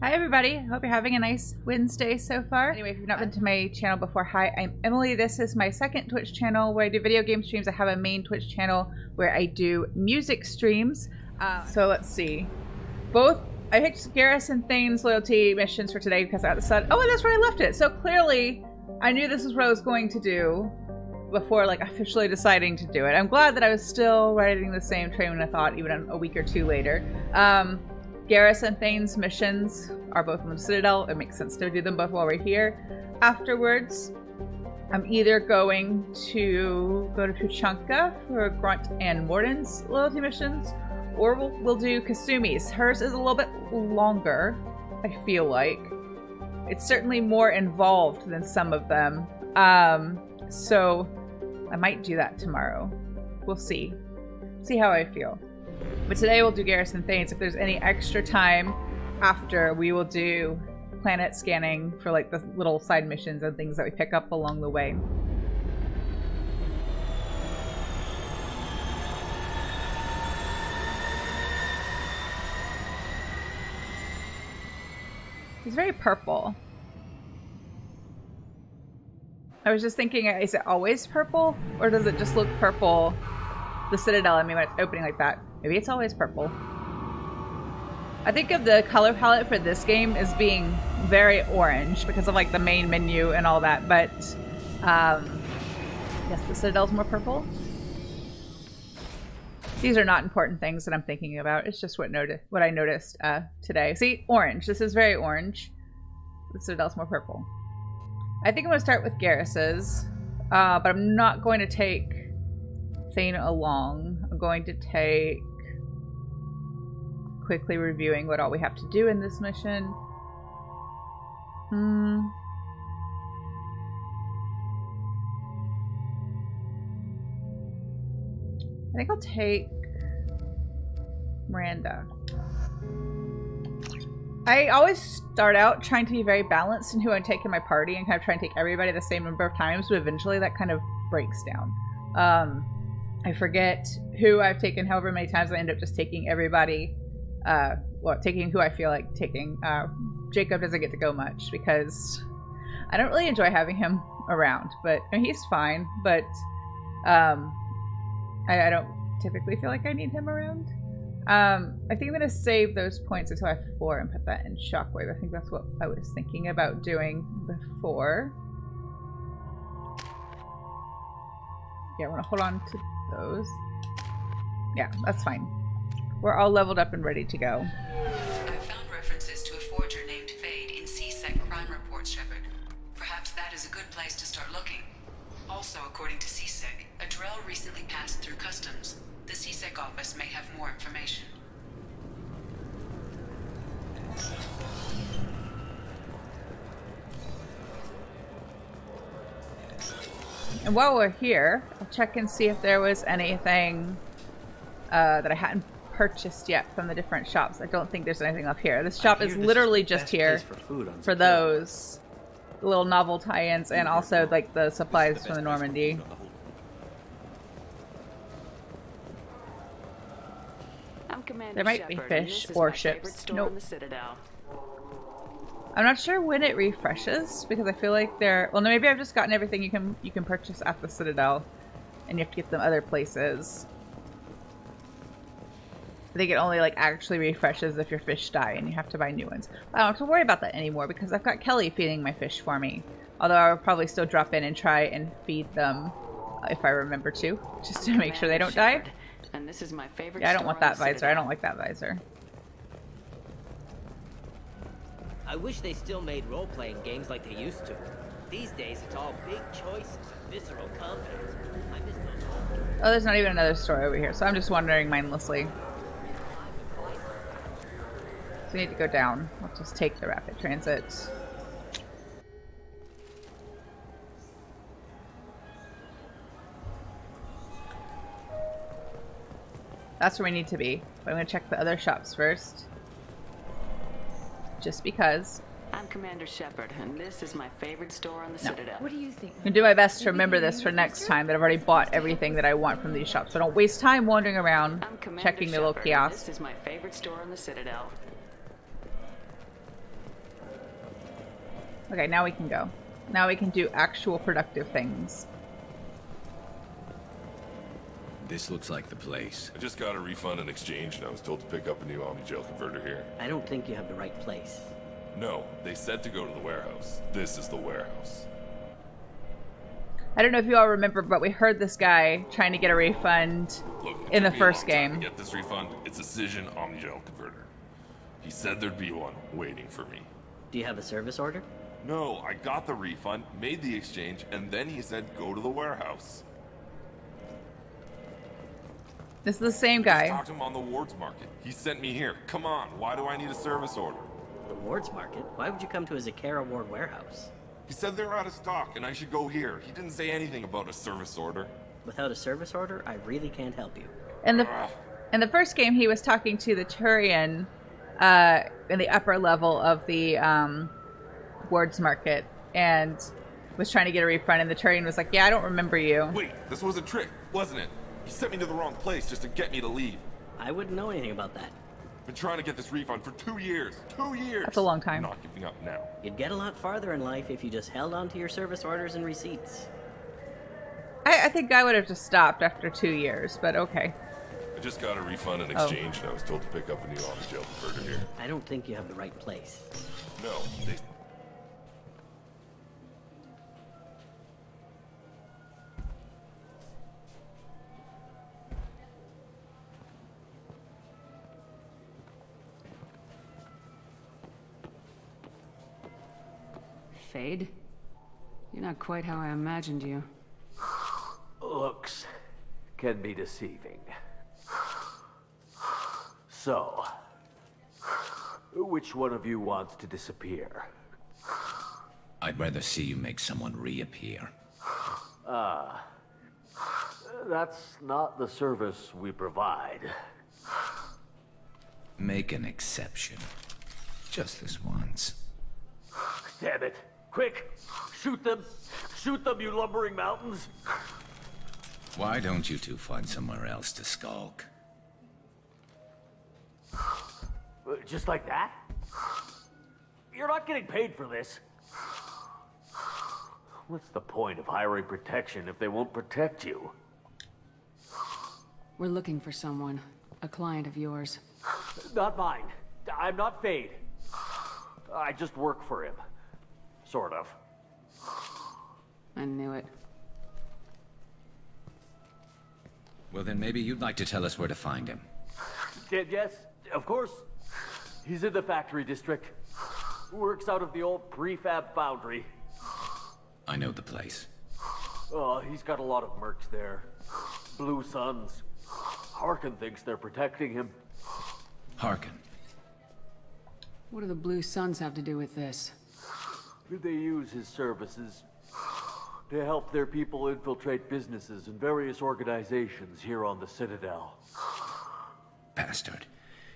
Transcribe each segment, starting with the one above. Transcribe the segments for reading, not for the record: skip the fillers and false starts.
Hi everybody, hope you're having a nice Wednesday so far. Anyway, if you've not been to my channel before, hi, I'm Emily. This is my second Twitch channel where I do video game streams. I have a main Twitch channel where I do music streams. So let's see. I picked Garrus and Thane's loyalty missions for today because I decided, oh, that's where I left it. So clearly I knew this is what I was going to do before like officially deciding to do it. I'm glad that I was still riding the same train when I thought, even a week or two later. Garrus and Thane's missions are both on the Citadel. It makes sense to do them both while we're here. Afterwards, I'm either going to go to Tuchanka for Grunt and Morden's loyalty missions, or we'll do Kasumi's. Hers is a little bit longer, I feel like. It's certainly more involved than some of them. So I might do that tomorrow. We'll see. See how I feel. But today we'll do Garrus and Thane's. If there's any extra time after, we will do planet scanning for like the little side missions and things that we pick up along the way. It's very purple. I was just thinking, is it always purple? Or does it just look purple? The Citadel, I mean, when it's opening like that. Maybe it's always purple. I think of the color palette for this game as being very orange because of like the main menu and all that, but yes, the Citadel's more purple. These are not important things that I'm thinking about. It's just what I noticed today. See, orange. This is very orange. The Citadel's more purple. I think I'm going to start with Garrus's, but I'm not going to take Thane along. I'm going to take quickly reviewing what all we have to do in this mission. I think I'll take Miranda. I always start out trying to be very balanced in who I take in my party and kind of try and take everybody the same number of times, but eventually that kind of breaks down. I forget who I've taken however many times. I end up just taking everybody, well, taking who I feel like taking. Jacob doesn't get to go much because I don't really enjoy having him around, but I mean, he's fine, but I don't typically feel like I need him around. I think I'm going to save those points until I have 4 and put that in Shockwave. I think that's what I was thinking about doing before. Yeah, I want to hold on to those. Yeah, that's fine. We're all leveled up and ready to go. I've found references to a forger named Fade in CSEC crime reports, Shepard. Perhaps that is a good place to start looking. Also, according to CSEC, a Drell recently passed through customs. The CSEC office may have more information. And while we're here, I'll check and see if there was anything that I hadn't purchased yet from the different shops. I don't think there's anything up here. This shop is literally just here for those little novel tie-ins and also like the supplies from the Normandy. There might be fish or ships. Nope. I'm not sure when it refreshes because I feel like well, no, maybe I've just gotten everything you can purchase at the Citadel, and you have to get them other places. I think it only like actually refreshes if your fish die and you have to buy new ones. I don't have to worry about that anymore because I've got Kelly feeding my fish for me. Although I will probably still drop in and try and feed them if I remember to, just to make sure they don't die. And this is my favorite. Yeah, I don't want that visor. I don't like that visor. I wish they still made role-playing games like they used to. These days, it's all big choices and visceral combat. I miss those. Oh, there's not even another store over here, so I'm just wandering mindlessly. So we need to go down. Let's just take the rapid transit. That's where we need to be. But I'm going to check the other shops first. Just because. I'm Commander Shepard, and this is my favorite store on the Citadel. What do you think? I'm going to do my best to remember this for next time, that I've already bought everything that I want from these shops. So I don't waste time wandering around checking the little kiosks. This is my favorite store on the Citadel. Okay, now we can go. Now we can do actual productive things. This looks like the place. I just got a refund and exchange, and I was told to pick up a new Omni-Gel converter here. I don't think you have the right place. No, they said to go to the warehouse. This is the warehouse. I don't know if you all remember, but we heard this guy trying to get a refund in the first game. To get this refund, it's a Cision Omni-Gel converter. He said there'd be one waiting for me. Do you have a service order? No, I got the refund, made the exchange, and then he said go to the warehouse. This is the same Just guy. talked to him on the Wards Market. He sent me here. Come on, why do I need a service order? The Wards Market? Why would you come to a Zakara Ward warehouse? He said they're out of stock and I should go here. He didn't say anything about a service order. Without a service order, I really can't help you. In the first game, he was talking to the Turian in the upper level of the Wards Market and was trying to get a refund, and the Turian was like, yeah, I don't remember you. Wait, this was a trick, wasn't it? He sent me to the wrong place just to get me to leave. I wouldn't know anything about that. Been trying to get this refund for 2 years. 2 years! That's a long time. I'm not giving up now. You'd get a lot farther in life if you just held on to your service orders and receipts. I think I would have just stopped after 2 years, but okay. I just got a refund and exchange, and I was told to pick up a new Omni-Gel converter here. I don't think you have the right place. No, they... Fade? You're not quite how I imagined you. Looks can be deceiving. So, which one of you wants to disappear? I'd rather see you make someone reappear. That's not the service we provide. Make an exception. Just this once. Damn it. Quick! Shoot them! Shoot them, you lumbering mountains! Why don't you two find somewhere else to skulk? Just like that? You're not getting paid for this. What's the point of hiring protection if they won't protect you? We're looking for someone. A client of yours. Not mine. I'm not Fade. I just work for him. Sort of. I knew it. Well, then maybe you'd like to tell us where to find him. Yes, of course. He's in the factory district. Works out of the old prefab foundry. I know the place. He's got a lot of mercs there. Blue Suns. Harkin thinks they're protecting him. Harkin. What do the Blue Suns have to do with this? They use his services to help their people infiltrate businesses and various organizations here on the Citadel. Bastard.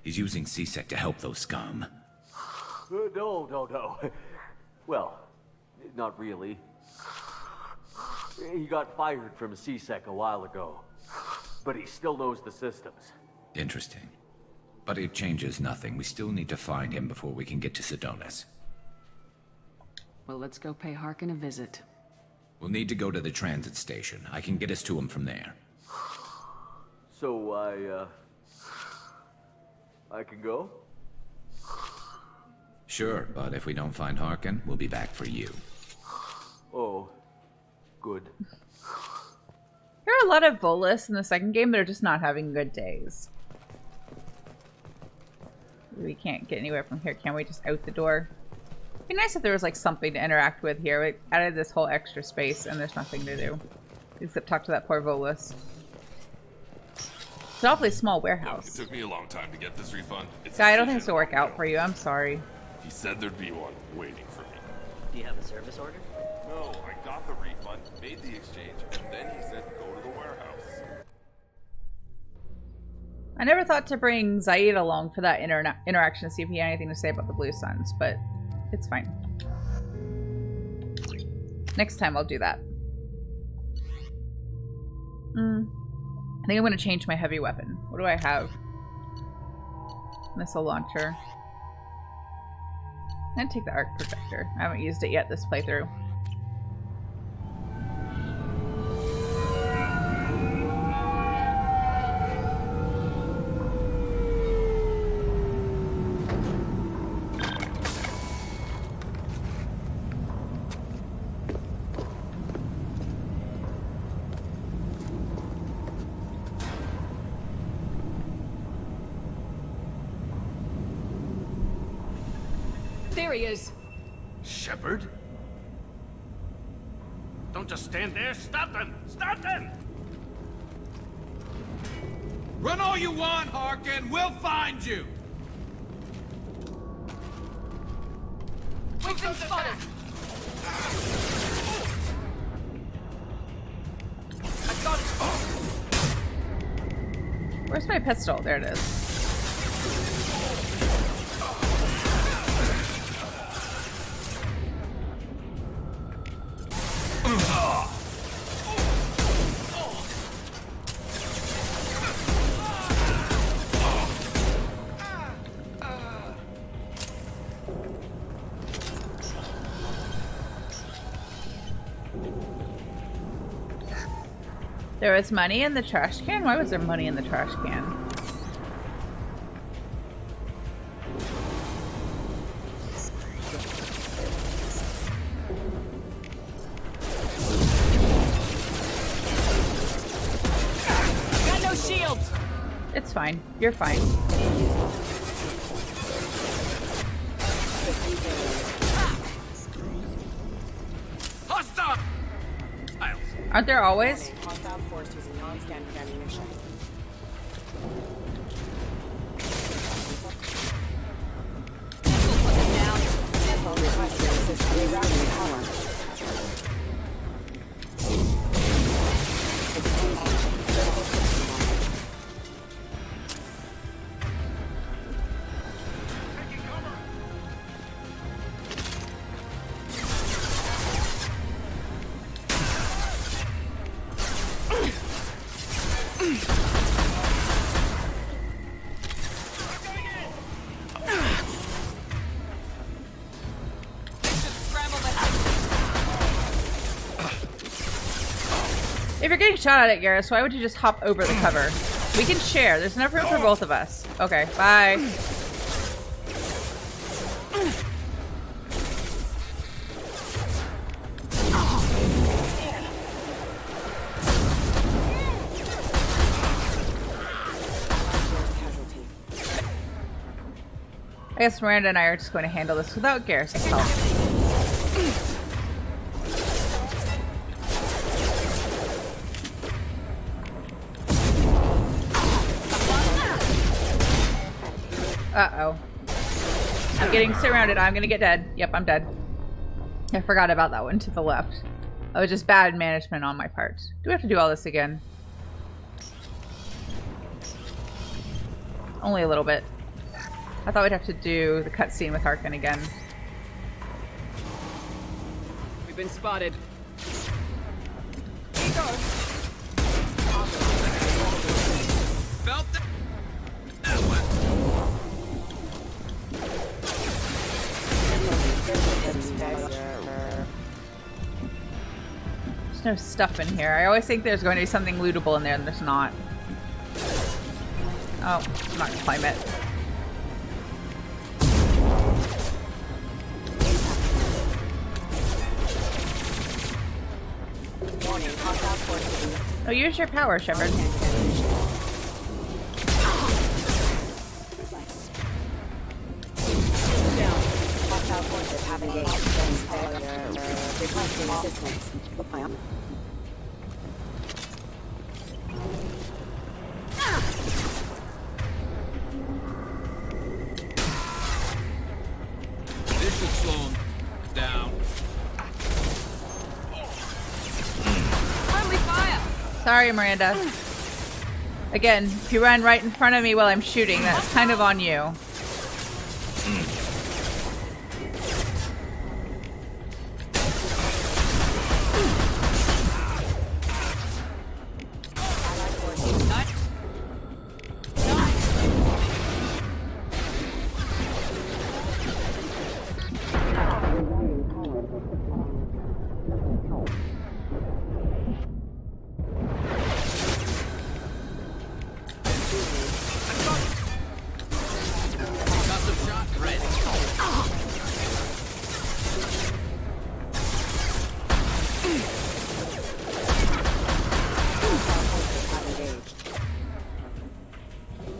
He's using C-Sec to help those scum. No. Well, not really. He got fired from C-Sec a while ago, but he still knows the systems. Interesting. But it changes nothing. We still need to find him before we can get to Sedonis. Well, let's go pay Harkin a visit. We'll need to go to the transit station. I can get us to him from there. So I can go? Sure, but if we don't find Harkin, we'll be back for you. Oh, good. There are a lot of Volus in the second game that are just not having good days. We can't get anywhere from here, can we? Just out the door. It'd be nice if there was like something to interact with here. We added this whole extra space and there's nothing to do. Except talk to that poor Volus. It's an awfully small Look, warehouse. it took me a long time to get this refund. It's Guy, a I don't think Cision this will work out Omni-Gel. for you. I'm sorry. He said there'd be one waiting for me. Do you have a service order? No, I got the refund, made the exchange, and then he said go to the warehouse. I never thought to bring Zaid along for that interaction to see if he had anything to say about the Blue Suns, but it's fine. Next time I'll do that. I think I'm going to change my heavy weapon. What do I have? Missile launcher. I'm gonna take the arc projector. I haven't used it yet this playthrough. There he is. Shepard? Don't just stand there. Stop them! Stop them! Run all you want, Harkin. We'll find you. We've been spotted. I got it. Where's my pistol? There it is. There was money in the trash can? Why was there money in the trash can? Got no shields. It's fine. You're fine. Hostile! Aren't there always? Hostile force using non-standard ammunition. Info requested assist rerouting power. If you're getting shot at it, Garrus, why would you just hop over the cover? We can share. There's enough room for both of us. Okay, bye. I guess Miranda and I are just going to handle this without Garrus' help. Uh-oh. I'm getting surrounded. I'm gonna get dead. Yep, I'm dead. I forgot about that one to the left. That was just bad management on my part. Do we have to do all this again? Only a little bit. I thought we'd have to do the cutscene with Harkin again. We've been spotted. Felt that one. There's no stuff in here. I always think there's going to be something lootable in there, and there's not. Oh, I'm not gonna climb it. Oh, use your power, Shepard. Requesting assistance. This should slow him down. Friendly fire. Sorry, Miranda. Again, if you run right in front of me while I'm shooting, that's kind of on you.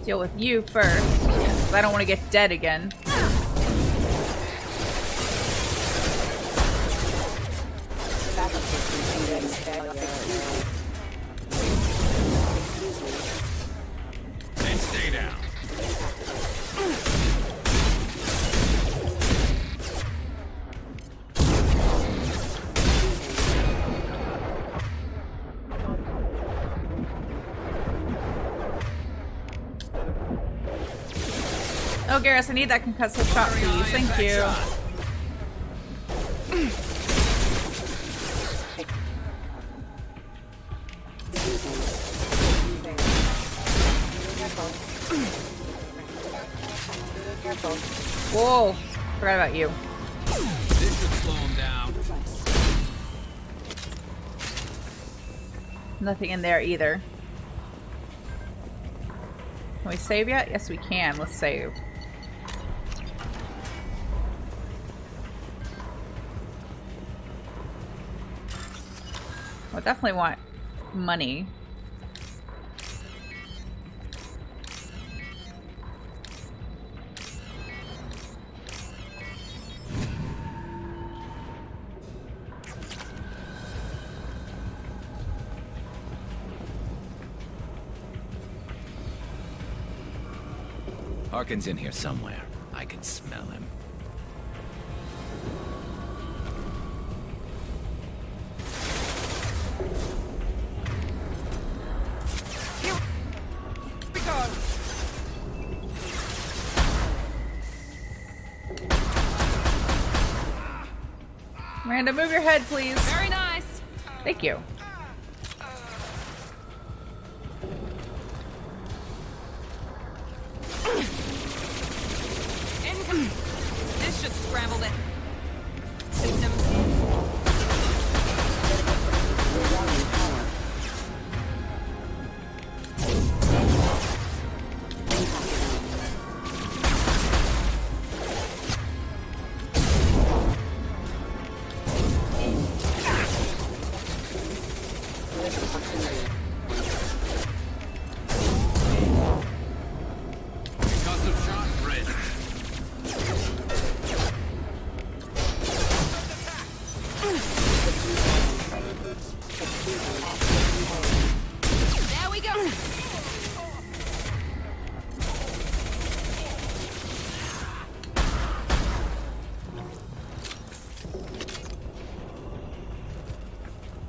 Deal with you first. Because I don't want to get dead again. Backup systems engaged. Failure. Then stay down. Oh, Garrus, I need that concussive shot, please. Thank you. Whoa. Forgot about you. This should slow him down. Nothing in there either. Can we save yet? Yes, we can. Let's save. I definitely want money. Harkin's in here somewhere. I can smell him. Miranda, move your head, please. Very nice. Thank you. This should scramble the systems. Concussive shot ready. There we go.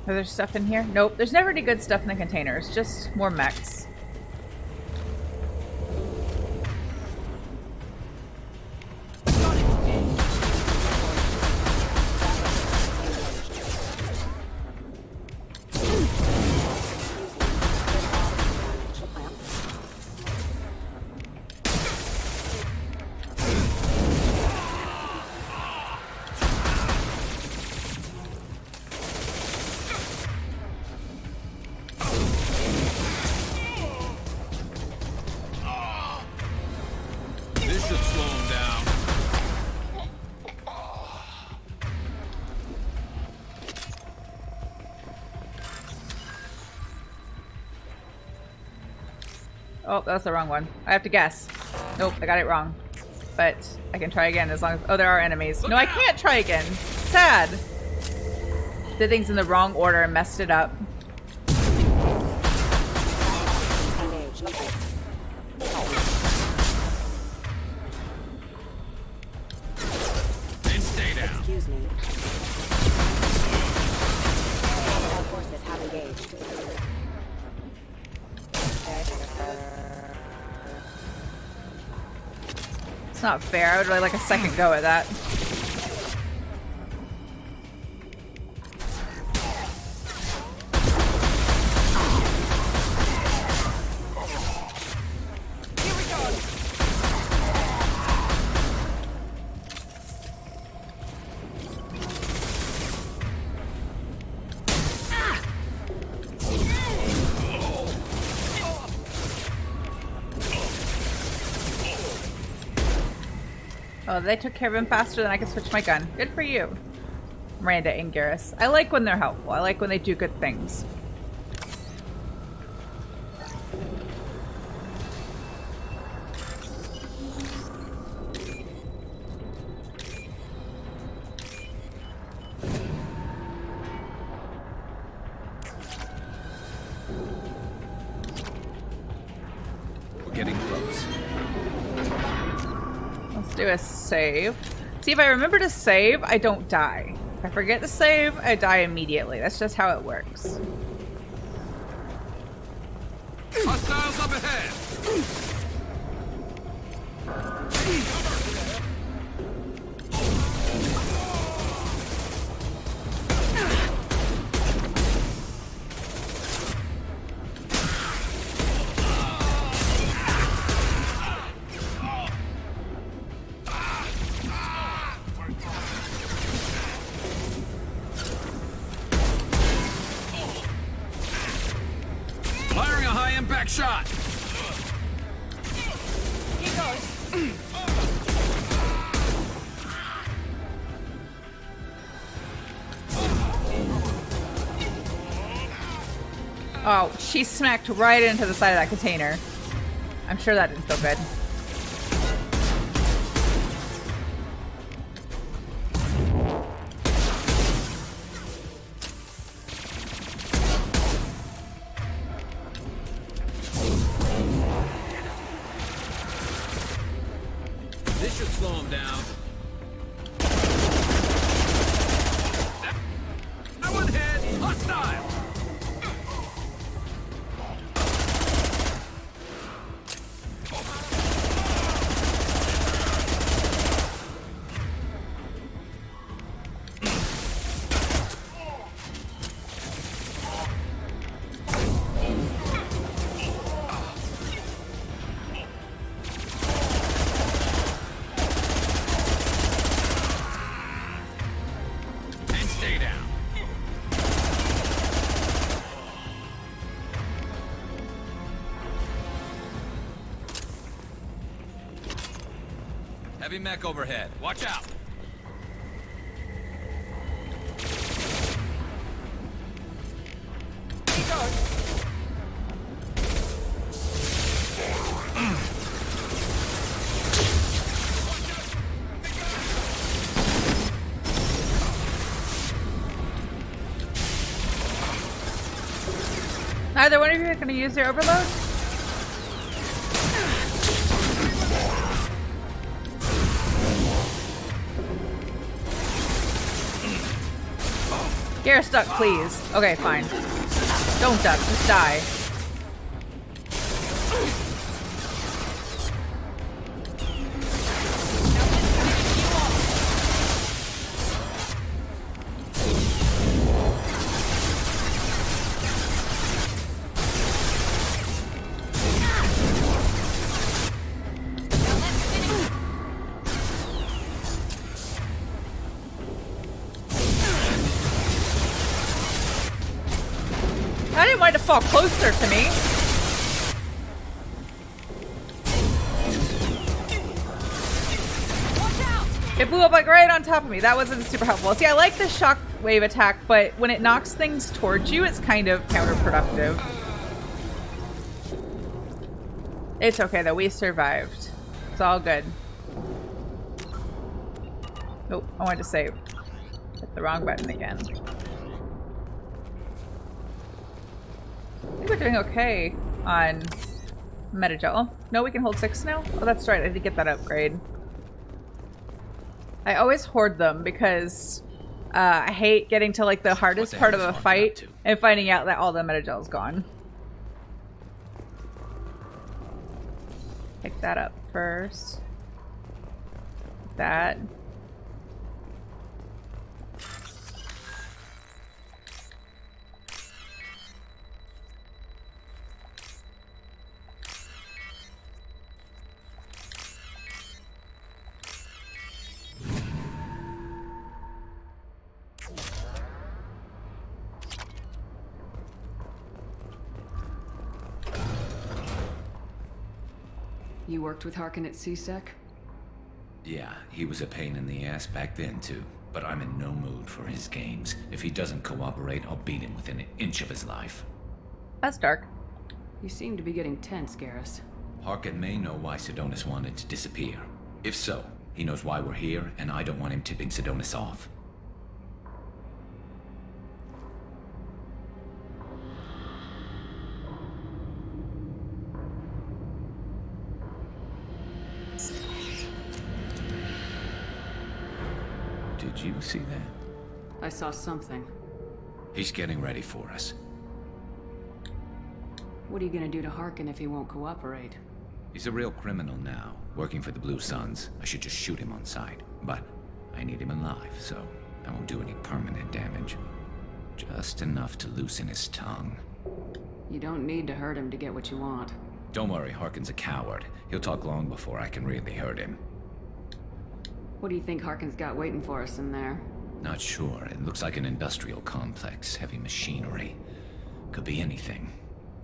Is there stuff in here? Nope. There's never any good stuff in the containers. Just more mechs. This should slow him down. Oh, that's the wrong one. I have to guess. Nope, I got it wrong. But I can try again as long as... Oh, there are enemies. No, I can't try again. Sad. Did things in the wrong order and messed it up. Engaged. Then stay down. Excuse me. All forces have engaged. It's not fair. I would really like a second go at that. Oh, they took care of him faster than I could switch my gun. Good for you, Miranda and Garrus. I like when they're helpful. I like when they do good things. do a save. See, if I remember to save, I don't die. If I forget to save, I die immediately. That's just how it works. Hostiles up ahead! Firing a high-impact shot! Oh, she smacked right into the side of that container. I'm sure that didn't feel good. This should slow him down. That one hit! Hostile! And stay down. Heavy mech overhead. Watch out. Either one of you are going to use their overload? Garrus, duck, please. Okay, fine. Don't duck, just die. I didn't want it to fall closer to me. It blew up like right on top of me. That wasn't super helpful. See, I like the shockwave attack, but when it knocks things towards you, it's kind of counterproductive. It's okay though, we survived. It's all good. Nope, I wanted to save. Hit the wrong button again. I think we're doing okay on Metagel. Oh, no, we can hold 6 now? Oh, that's right. I did get that upgrade. I always hoard them because I hate getting to like the hardest part of a fight and finding out that all the Metagel's gone. Pick that up first. That. You worked with Harkin at CSEC? Yeah, he was a pain in the ass back then too. But I'm in no mood for his games. If he doesn't cooperate, I'll beat him within an inch of his life. That's dark. You seem to be getting tense, Garrus. Harkin may know why Sidonis wanted to disappear. If so, he knows why we're here, and I don't want him tipping Sidonis off. Did you see that? I saw something. He's getting ready for us. What are you gonna do to Harkin if he won't cooperate? He's a real criminal now, working for the Blue Suns. I should just shoot him on sight. But I need him alive, so I won't do any permanent damage. Just enough to loosen his tongue. You don't need to hurt him to get what you want. Don't worry, Harkin's a coward. He'll talk long before I can really hurt him. What do you think Harkin's got waiting for us in there? Not sure. It looks like an industrial complex. Heavy machinery. Could be anything.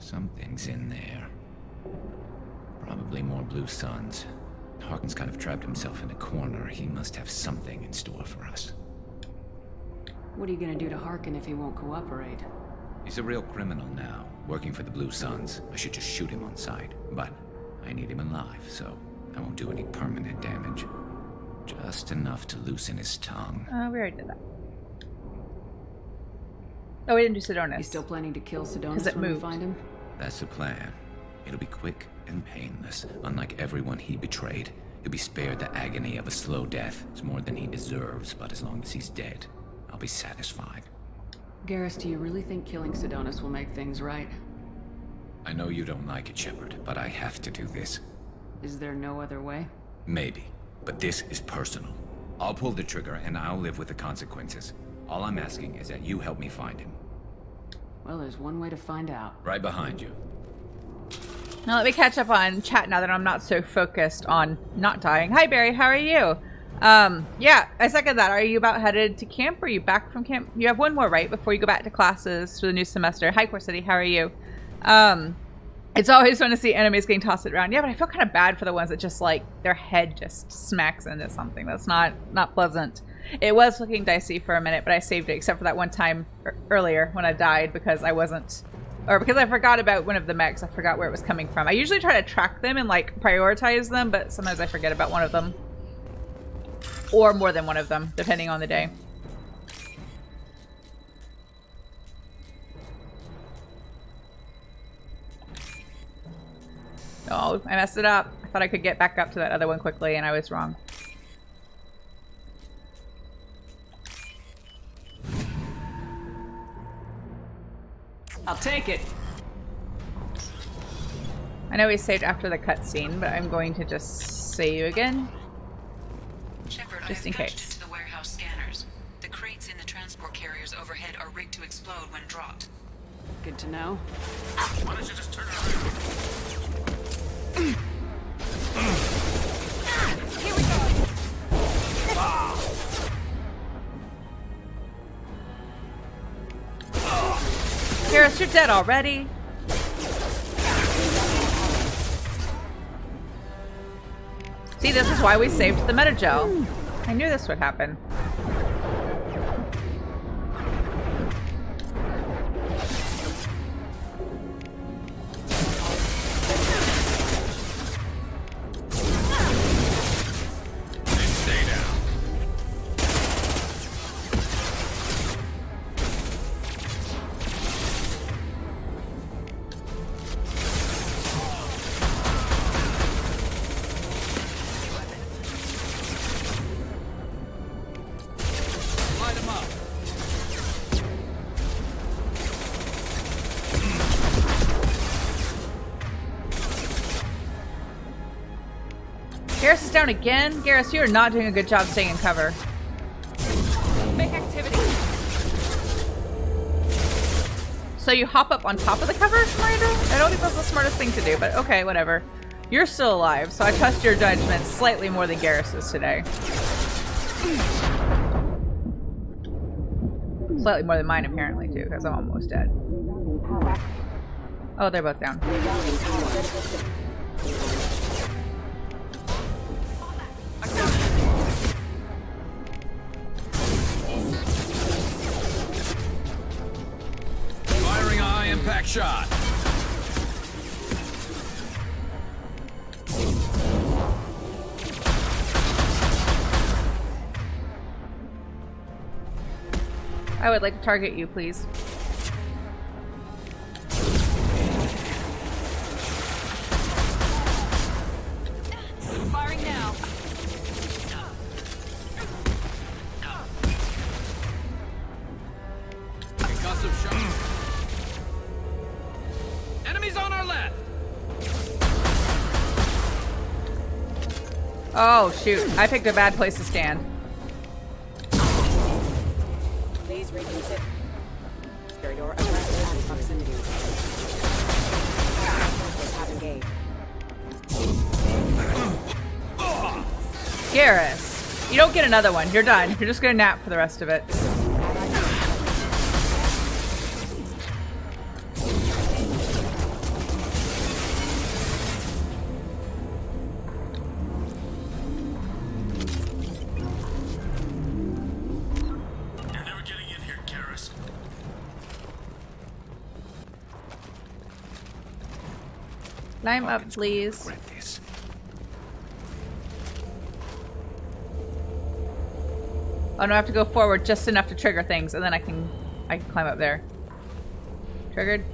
Something's in there. Probably more Blue Suns. Harkin's kind of trapped himself in a corner. He must have something in store for us. What are you gonna do to Harkin if he won't cooperate? He's a real criminal now, working for the Blue Suns. I should just shoot him on sight. But I need him alive, so I won't do any permanent damage. Just enough to loosen his tongue. We already did that. Oh, we didn't do Sidonus. You still planning to kill Sidonus it when we moved. find him? That's the plan. It'll be quick and painless. Unlike everyone he betrayed, he'll be spared the agony of a slow death. It's more than he deserves, but as long as he's dead, I'll be satisfied. Garrus, do you really think killing Sidonus will make things right? I know you don't like it, Shepard, but I have to do this. Is there no other way? Maybe, but this is personal. I'll pull the trigger and I'll live with the consequences. All I'm asking is that you help me find him. Well, there's one way to find out. Right behind you. Now let me catch up on chat now that I'm not so focused on not dying. Hi Barry, how are you? Yeah, I second that. Are you about headed to camp? Or are you back from camp? You have one more, right? Before you go back to classes for the new semester. Hi Core City, how are you? It's always fun to see enemies getting tossed around. Yeah, but I feel kind of bad for the ones that just like their head just smacks into something. That's not pleasant. It was looking dicey for a minute, but I saved it except for that one time earlier when I died because I wasn't, or because I forgot about one of the mechs. I forgot where it was coming from. I usually try to track them and like prioritize them, but sometimes I forget about one of them. Or more than one of them, depending on the day. Oh, I messed it up. I thought I could get back up to that other one quickly, and I was wrong. I'll take it. I know we saved after the cutscene, but I'm going to just save again. Shepard, Just I in have patched case. into the warehouse scanners. The crates in the transport carriers overhead are rigged to explode when dropped. Good to know. Why don't you just turn around? Here we go. Garrus, you're dead already. See, this is why we saved the metagel. I knew this would happen. Stay down. Light him up. Garrus is down again. Garrus, you are not doing a good job staying in cover. Make activity. So you hop up on top of the cover, Miranda? I don't think that's the smartest thing to do, but okay, whatever. You're still alive, so I trust your judgment slightly more than Garrus's today. Slightly more than mine, apparently, too, because I'm almost dead. Oh, they're both down. Firing a high impact shot. I would like to target you, please. Firing now. Oh, shoot. I picked a bad place to stand. Please reconsider your aggressive and proximity. Have engaged. Garrus, you don't get another one. You're done. You're just gonna nap for the rest of it. You're never getting in here, Garrus. Climb up, please. Regret this. Oh no, I have to go forward just enough to trigger things, and then I can climb up there. Triggered?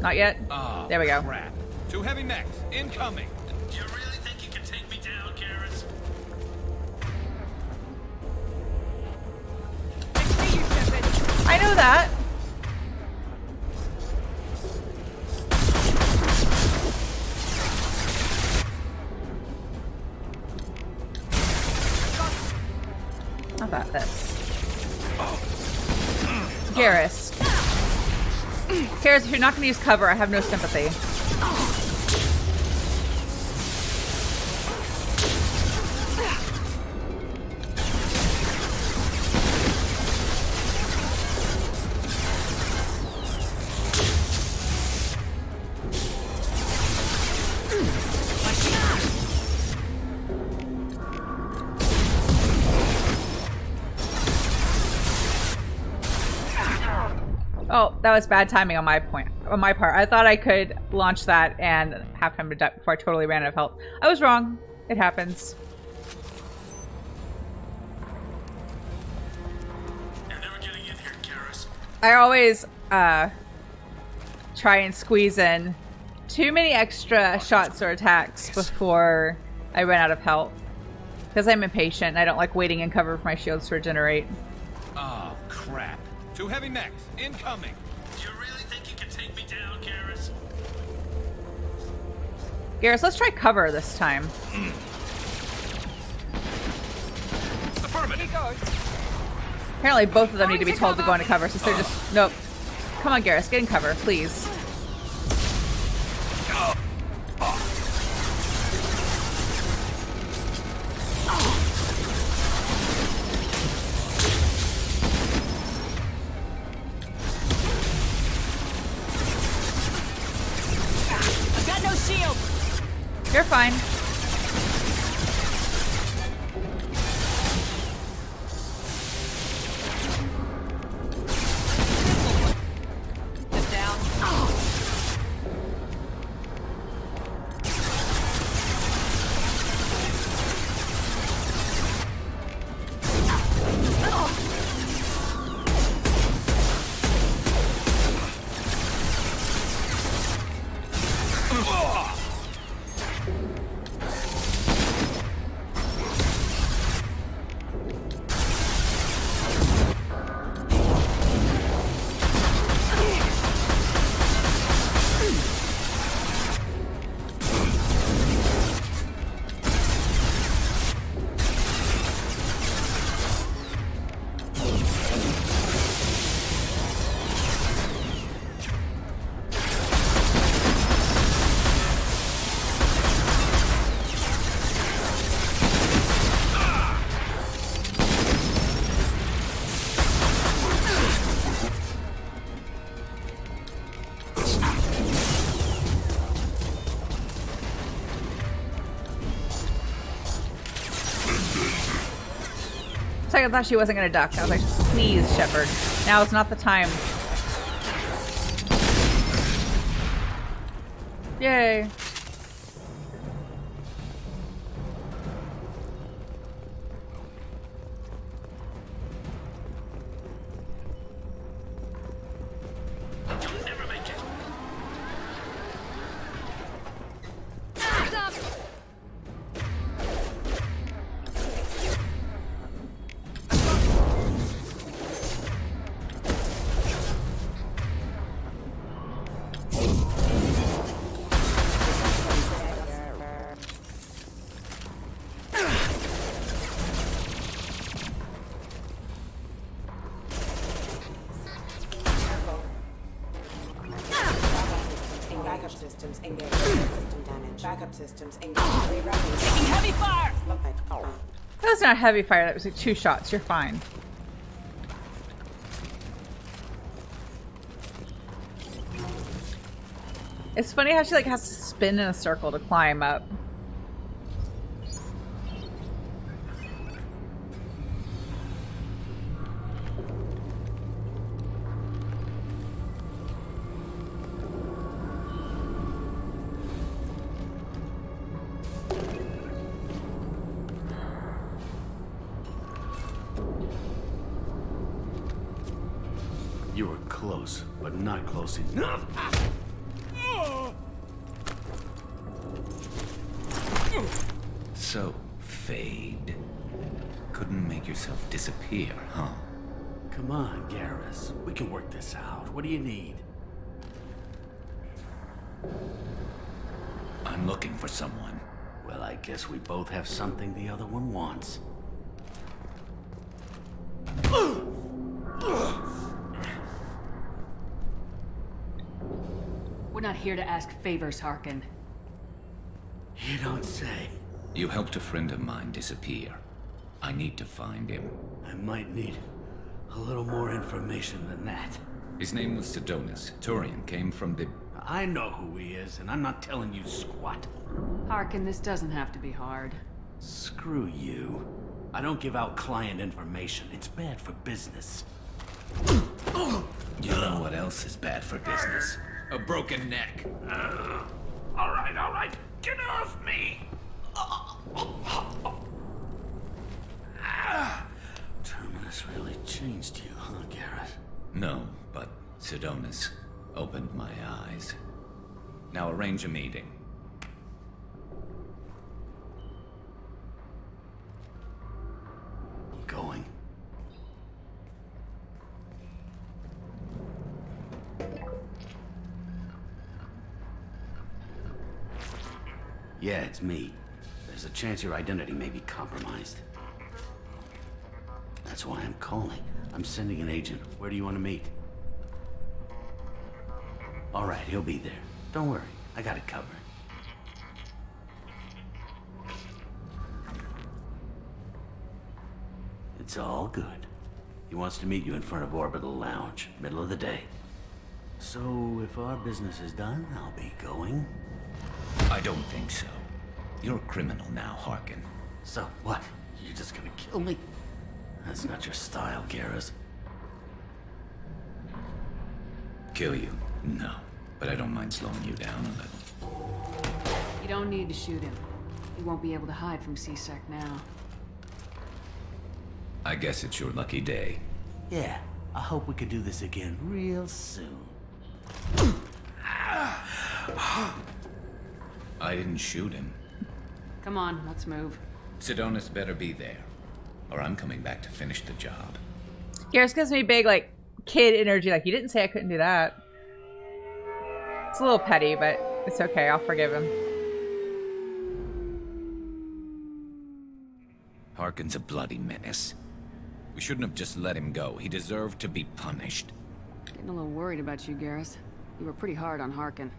Not yet? Ah, There we go. crap. Two heavy mechs, incoming. Do you really think you can take me down, Garrus? I see you, Shepard. I know that. How about this? Garrus. Garrus, if you're not going to use cover, I have no sympathy. Oh, that was bad timing on my part. I thought I could launch that and have time to die before I totally ran out of health. I was wrong. It happens. You're never getting in here, Garrus. I always try and squeeze in too many extra shots or attacks before I run out of health. Because I'm impatient and I don't like waiting in cover for my shields to regenerate. Oh, crap. Two heavy mechs, incoming. Do you really think you can take me down, Garrus? Garrus, let's try cover this time. Affirmative. Apparently both of them need to be told to go into cover, since they're just... Nope. Come on, Garrus, get in cover, please. I've got no shield. You're fine. Just down. I thought she wasn't gonna duck. I was like, please, Shepard. Now is not the time. Yay. You'll never make it. systems engaged. System damage. Backup systems engaged. Rerouting. Taking heavy fire! That was not heavy fire. That was like 2 shots. You're fine. It's funny how she like has to spin in a circle to climb up. You were close, but not close enough. So, Fade. Couldn't make yourself disappear, huh? Come on, Garrus. We can work this out. What do you need? I'm looking for someone. Well, I guess we both have something the other one wants. We're not here to ask favors, Harkin. You don't say. You helped a friend of mine disappear. I need to find him. I might need a little more information than that. His name was Sidonis. Turian came from the... I know who he is, and I'm not telling you squat. Harkin, this doesn't have to be hard. Screw you. I don't give out client information. It's bad for business. You know what else is bad for business? A broken neck. All right. Get off me! Terminus really changed you, huh, Garrus? No, but Sidonis opened my eyes. Now arrange a meeting. I'm going. Yeah, it's me. There's a chance your identity may be compromised. That's why I'm calling. I'm sending an agent. Where do you want to meet? All right, he'll be there. Don't worry, I got it covered. It's all good. He wants to meet you in front of Orbital Lounge, middle of the day. So, if our business is done, I'll be going. I don't think so. You're a criminal now, Harkin. So, what? You're just gonna kill me? That's not your style, Garrus. Kill you? No. But I don't mind slowing you down a little. You don't need to shoot him. He won't be able to hide from CSEC now. I guess it's your lucky day. Yeah, I hope we can do this again real soon. I didn't shoot him. Come on, let's move. Sidonis better be there, or I'm coming back to finish the job. Garrus gives me big, like, kid energy. Like, you didn't say I couldn't do that. It's a little petty, but it's okay. I'll forgive him. Harkin's a bloody menace. We shouldn't have just let him go. He deserved to be punished. Getting a little worried about you, Garrus. You were pretty hard on Harkin.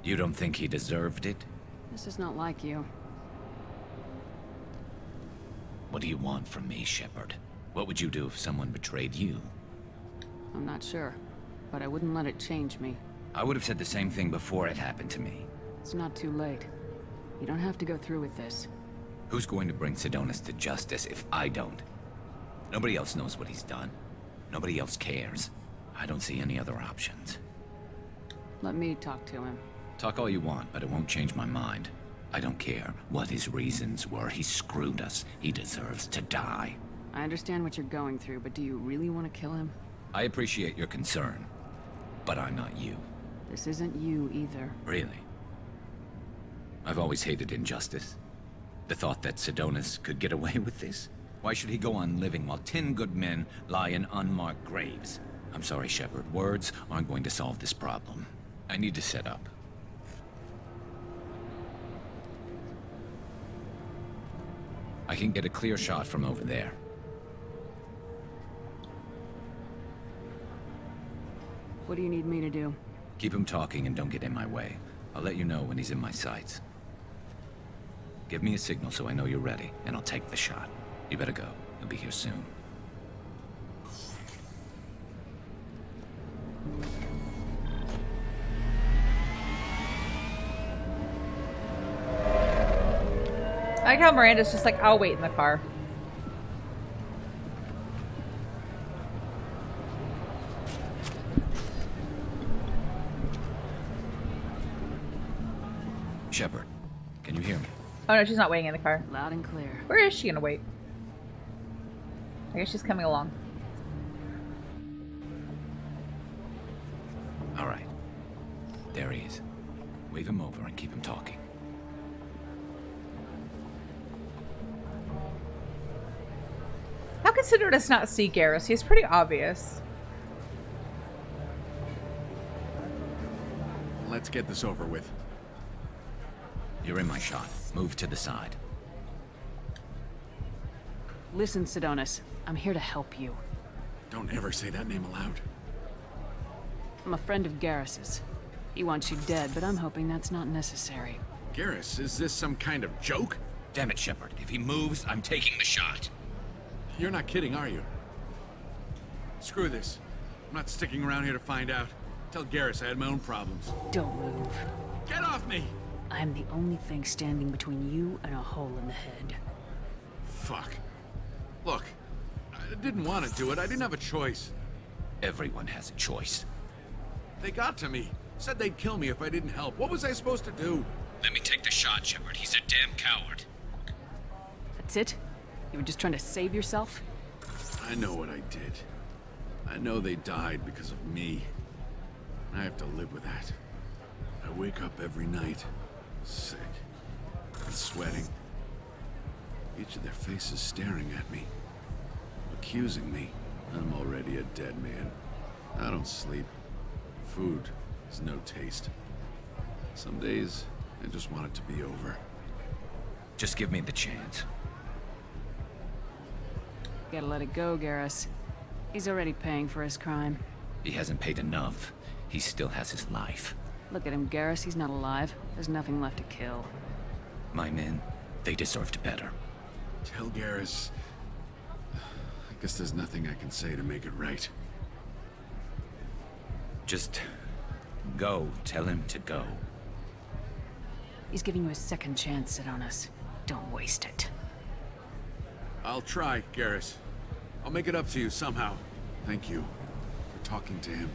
You don't think he deserved it? This is not like you. What do you want from me, Shepard? What would you do if someone betrayed you? I'm not sure, but I wouldn't let it change me. I would have said the same thing before it happened to me. It's not too late. You don't have to go through with this. Who's going to bring Sidonis to justice if I don't? Nobody else knows what he's done. Nobody else cares. I don't see any other options. Let me talk to him. Talk all you want, but it won't change my mind. I don't care what his reasons were. He screwed us. He deserves to die. I understand what you're going through, but do you really want to kill him? I appreciate your concern, but I'm not you. This isn't you either. Really? I've always hated injustice. The thought that Sidonis could get away with this? Why should he go on living while 10 good men lie in unmarked graves? I'm sorry, Shepard. Words aren't going to solve this problem. I need to set up. I can get a clear shot from over there. What do you need me to do? Keep him talking and don't get in my way. I'll let you know when he's in my sights. Give me a signal so I know you're ready, and I'll take the shot. You better go. He'll be here soon. I like how Miranda's just like, I'll wait in the car. Shepard, can you hear me? Oh no, she's not waiting in the car. Loud and clear. Where is she gonna wait? I guess she's coming along. All right. There he is. Wave him over and keep him talking. How could Sidonus not see Garrus? He's pretty obvious. Let's get this over with. You're in my shot. Move to the side. Listen, Sidonus. I'm here to help you. Don't ever say that name aloud. I'm a friend of Garrus's. He wants you dead, but I'm hoping that's not necessary. Garrus, is this some kind of joke? Damn it, Shepard. If he moves, I'm taking the shot. You're not kidding, are you? Screw this. I'm not sticking around here to find out. Tell Garrus I had my own problems. Don't move. Get off me! I'm the only thing standing between you and a hole in the head. Fuck. Look, I didn't want to do it. I didn't have a choice. Everyone has a choice. They got to me. Said they'd kill me if I didn't help. What was I supposed to do? Let me take the shot, Shepard. He's a damn coward. That's it? You were just trying to save yourself? I know what I did. I know they died because of me. I have to live with that. I wake up every night, sick, and sweating. Each of their faces staring at me, accusing me. I'm already a dead man. I don't sleep. Food has no taste. Some days, I just want it to be over. Just give me the chance. Gotta let it go, Garrus. He's already paying for his crime. He hasn't paid enough. He still has his life. Look at him, Garrus. He's not alive. There's nothing left to kill. My men, they deserved better. Tell Garrus... I guess there's nothing I can say to make it right. Just go. Tell him to go. He's giving you a second chance, Sidonus. Don't waste it. I'll try, Garrus. I'll make it up to you somehow. Thank you for talking to him.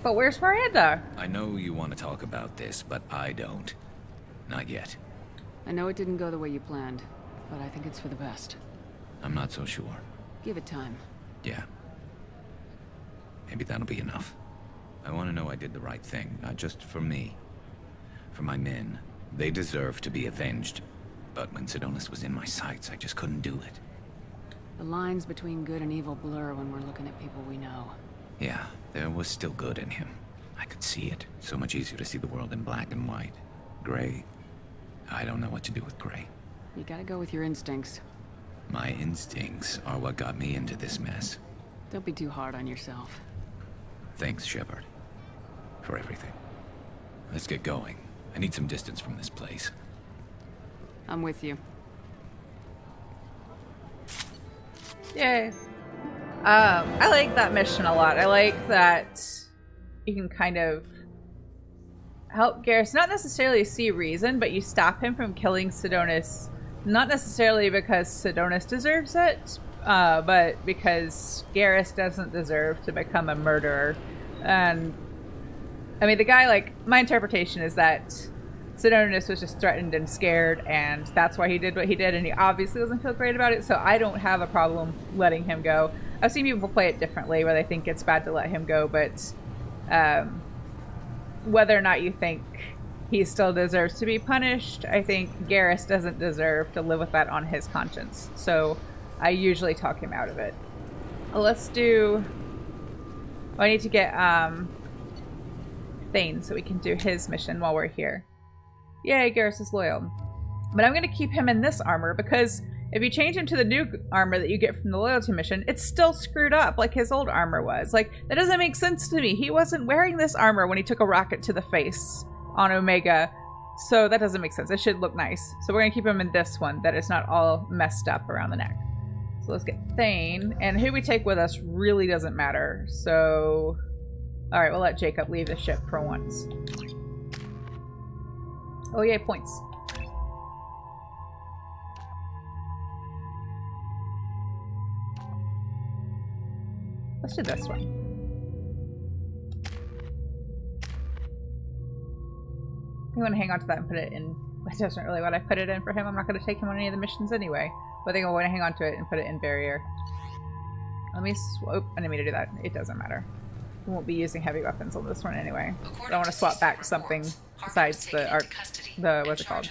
But where's Miranda? I know you want to talk about this, but I don't. Not yet. I know it didn't go the way you planned, but I think it's for the best. I'm not so sure. Give it time. Yeah. Maybe that'll be enough. I want to know I did the right thing, not just for me. For my men. They deserve to be avenged. But when Sidonus was in my sights, I just couldn't do it. The lines between good and evil blur when we're looking at people we know. Yeah, there was still good in him. I could see it. So much easier to see the world in black and white. Gray. I don't know what to do with gray. You gotta go with your instincts. My instincts are what got me into this mess. Don't be too hard on yourself. Thanks, Shepard. For everything. Let's get going. I need some distance from this place. I'm with you. Yay. I like that mission a lot. I like that you can kind of help Garrus not necessarily see reason, but you stop him from killing Sidonus, not necessarily because Sidonus deserves it, but because Garrus doesn't deserve to become a murderer. And I mean, the guy, like, my interpretation is that Sidonus was just threatened and scared, and that's why he did what he did, and he obviously doesn't feel great about it, so I don't have a problem letting him go. I've seen people play it differently, where they think it's bad to let him go, but whether or not you think he still deserves to be punished, I think Garrus doesn't deserve to live with that on his conscience. So I usually talk him out of it. Let's do... I need to get Thane so we can do his mission while we're here. Yay, Garrus is loyal. But I'm going to keep him in this armor because if you change him to the new armor that you get from the loyalty mission, it's still screwed up like his old armor was. Like, that doesn't make sense to me. He wasn't wearing this armor when he took a rocket to the face on Omega. So that doesn't make sense. It should look nice. So we're going to keep him in this one that is not all messed up around the neck. So let's get Thane. And who we take with us really doesn't matter. So, alright, we'll let Jacob leave the ship for once. Oh yay, points. Let's do this one. I want to hang on to that and put it in. That doesn't really what I put it in for him. I'm not going to take him on any of the missions anyway. But I think I want to hang on to it and put it in barrier. Let me swap. I didn't mean to do that. It doesn't matter. We won't be using heavy weapons on this one anyway. I don't want to swap back something besides the arc. What's it called?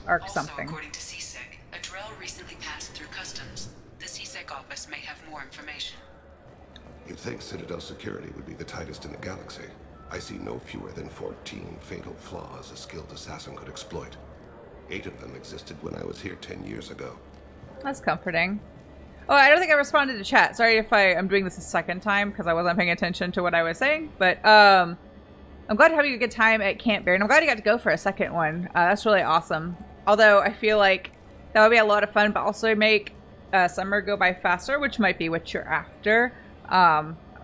Arc something. According to CSEC, a drill recently passed through customs. The CSEC office may have more information. You'd think Citadel security would be the tightest in the galaxy. I see no fewer than 14 fatal flaws a skilled assassin could exploit. 8 of them existed when I was here 10 years ago. That's comforting. Oh, I don't think I responded to chat. Sorry if I'm doing this a second time because I wasn't paying attention to what I was saying. But I'm glad you're having a good time at Camp Bear. And I'm glad you got to go for a second one. That's really awesome. Although I feel like that would be a lot of fun, but also make summer go by faster, which might be what you're after.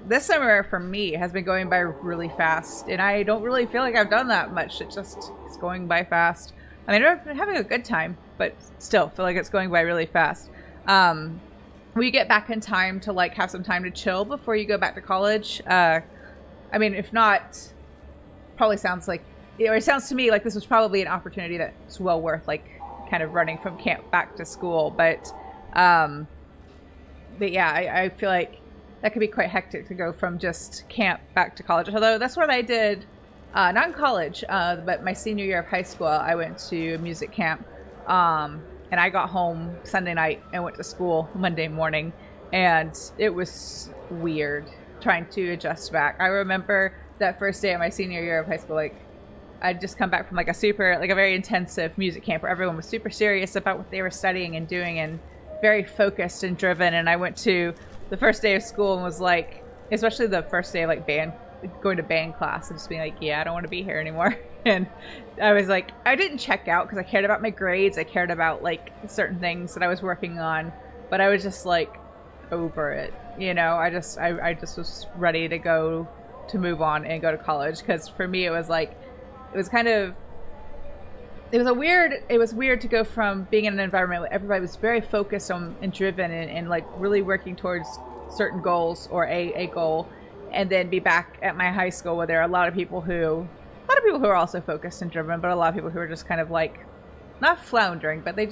This summer for me has been going by really fast, and I don't really feel like I've done that much. It's going by fast. I mean, I've been having a good time, but still feel like it's going by really fast. Will you get back in time to like have some time to chill before you go back to college? I mean, if not, probably sounds like, it sounds to me like this was probably an opportunity that's well worth like kind of running from camp back to school. But yeah, I feel like that could be quite hectic to go from just camp back to college. Although that's what I did, not in college, but my senior year of high school, I went to music camp. And I got home Sunday night and went to school Monday morning. And it was weird trying to adjust back. I remember that first day of my senior year of high school, like, I'd just come back from like a very intensive music camp where everyone was super serious about what they were studying and doing and very focused and driven. And I went to the first day of school and was like, especially the first day of like going to band class and just being like, yeah, I don't want to be here anymore. And I was like, I didn't check out because I cared about my grades. I cared about like certain things that I was working on, but I was just like over it. You know, I just was ready to move on and go to college. Because for me, it was weird to go from being in an environment where everybody was very focused on and driven and like really working towards certain goals or a goal, and then be back at my high school where there are a lot of people who are also focused and driven, but a lot of people who are just kind of like not floundering, but they're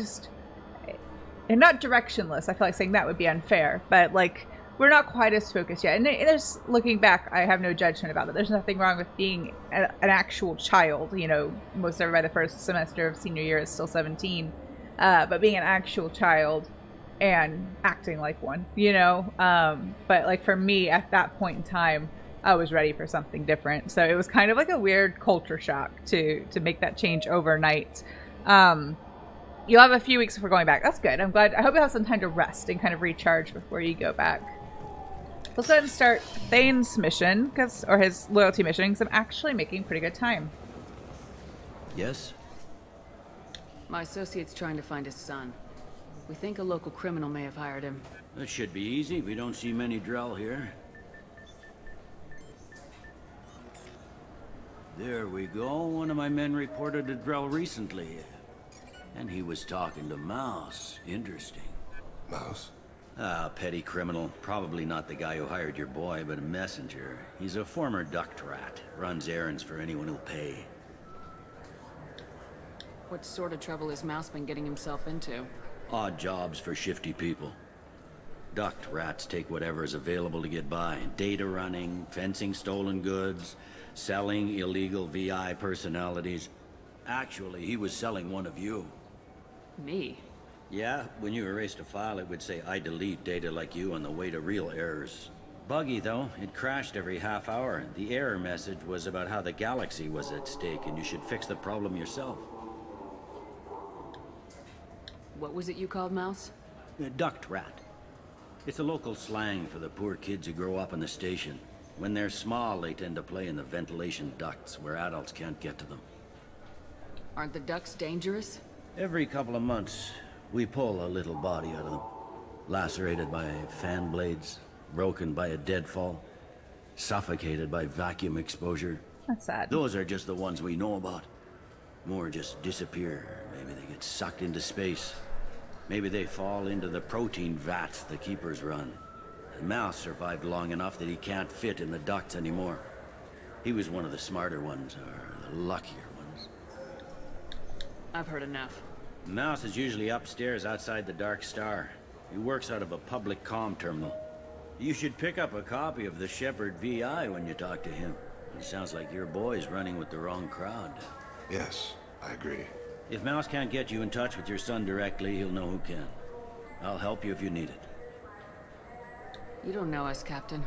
not directionless. I feel like saying that would be unfair, but like we're not quite as focused yet. And there's, looking back, I have no judgment about it. There's nothing wrong with being an actual child. You know, most everybody the first semester of senior year is still 17. But being an actual child and acting like one, you know. But like for me at that point in time, I was ready for something different. So it was kind of like a weird culture shock to make that change overnight. You'll have a few weeks before going back. That's good. I'm glad. I hope you have some time to rest and kind of recharge before you go back. Let's go ahead and start Thane's mission, or his loyalty mission, because I'm actually making pretty good time. Yes? My associate's trying to find his son. We think a local criminal may have hired him. That should be easy. We don't see many Drell here. There we go. One of my men reported a Drell recently. And he was talking to Mouse. Interesting. Mouse? Ah, petty criminal. Probably not the guy who hired your boy, but a messenger. He's a former duct rat. Runs errands for anyone who'll pay. What sort of trouble has Mouse been getting himself into? Odd jobs for shifty people. Duct rats take whatever is available to get by. Data running, fencing stolen goods, selling illegal VI personalities. Actually, he was selling one of you. Me? Yeah, when you erased a file, it would say, I delete data like you on the way to real errors. Buggy, though. It crashed every half hour. The error message was about how the galaxy was at stake, and you should fix the problem yourself. What was it you called Mouse? A duct rat. It's a local slang for the poor kids who grow up in the station. When they're small, they tend to play in the ventilation ducts where adults can't get to them. Aren't the ducks dangerous? Every couple of months, we pull a little body out of them. Lacerated by fan blades, broken by a deadfall, suffocated by vacuum exposure. That's sad. Those are just the ones we know about. More just disappear. Maybe they get sucked into space. Maybe they fall into the protein vats the keepers run. The Mouse survived long enough that he can't fit in the ducts anymore. He was one of the smarter ones, or the luckier ones. I've heard enough. Mouse is usually upstairs outside the Dark Star. He works out of a public comm terminal. You should pick up a copy of the Shepard VI when you talk to him. It sounds like your boy's running with the wrong crowd. Yes, I agree. If Mouse can't get you in touch with your son directly, he'll know who can. I'll help you if you need it. You don't know us, Captain.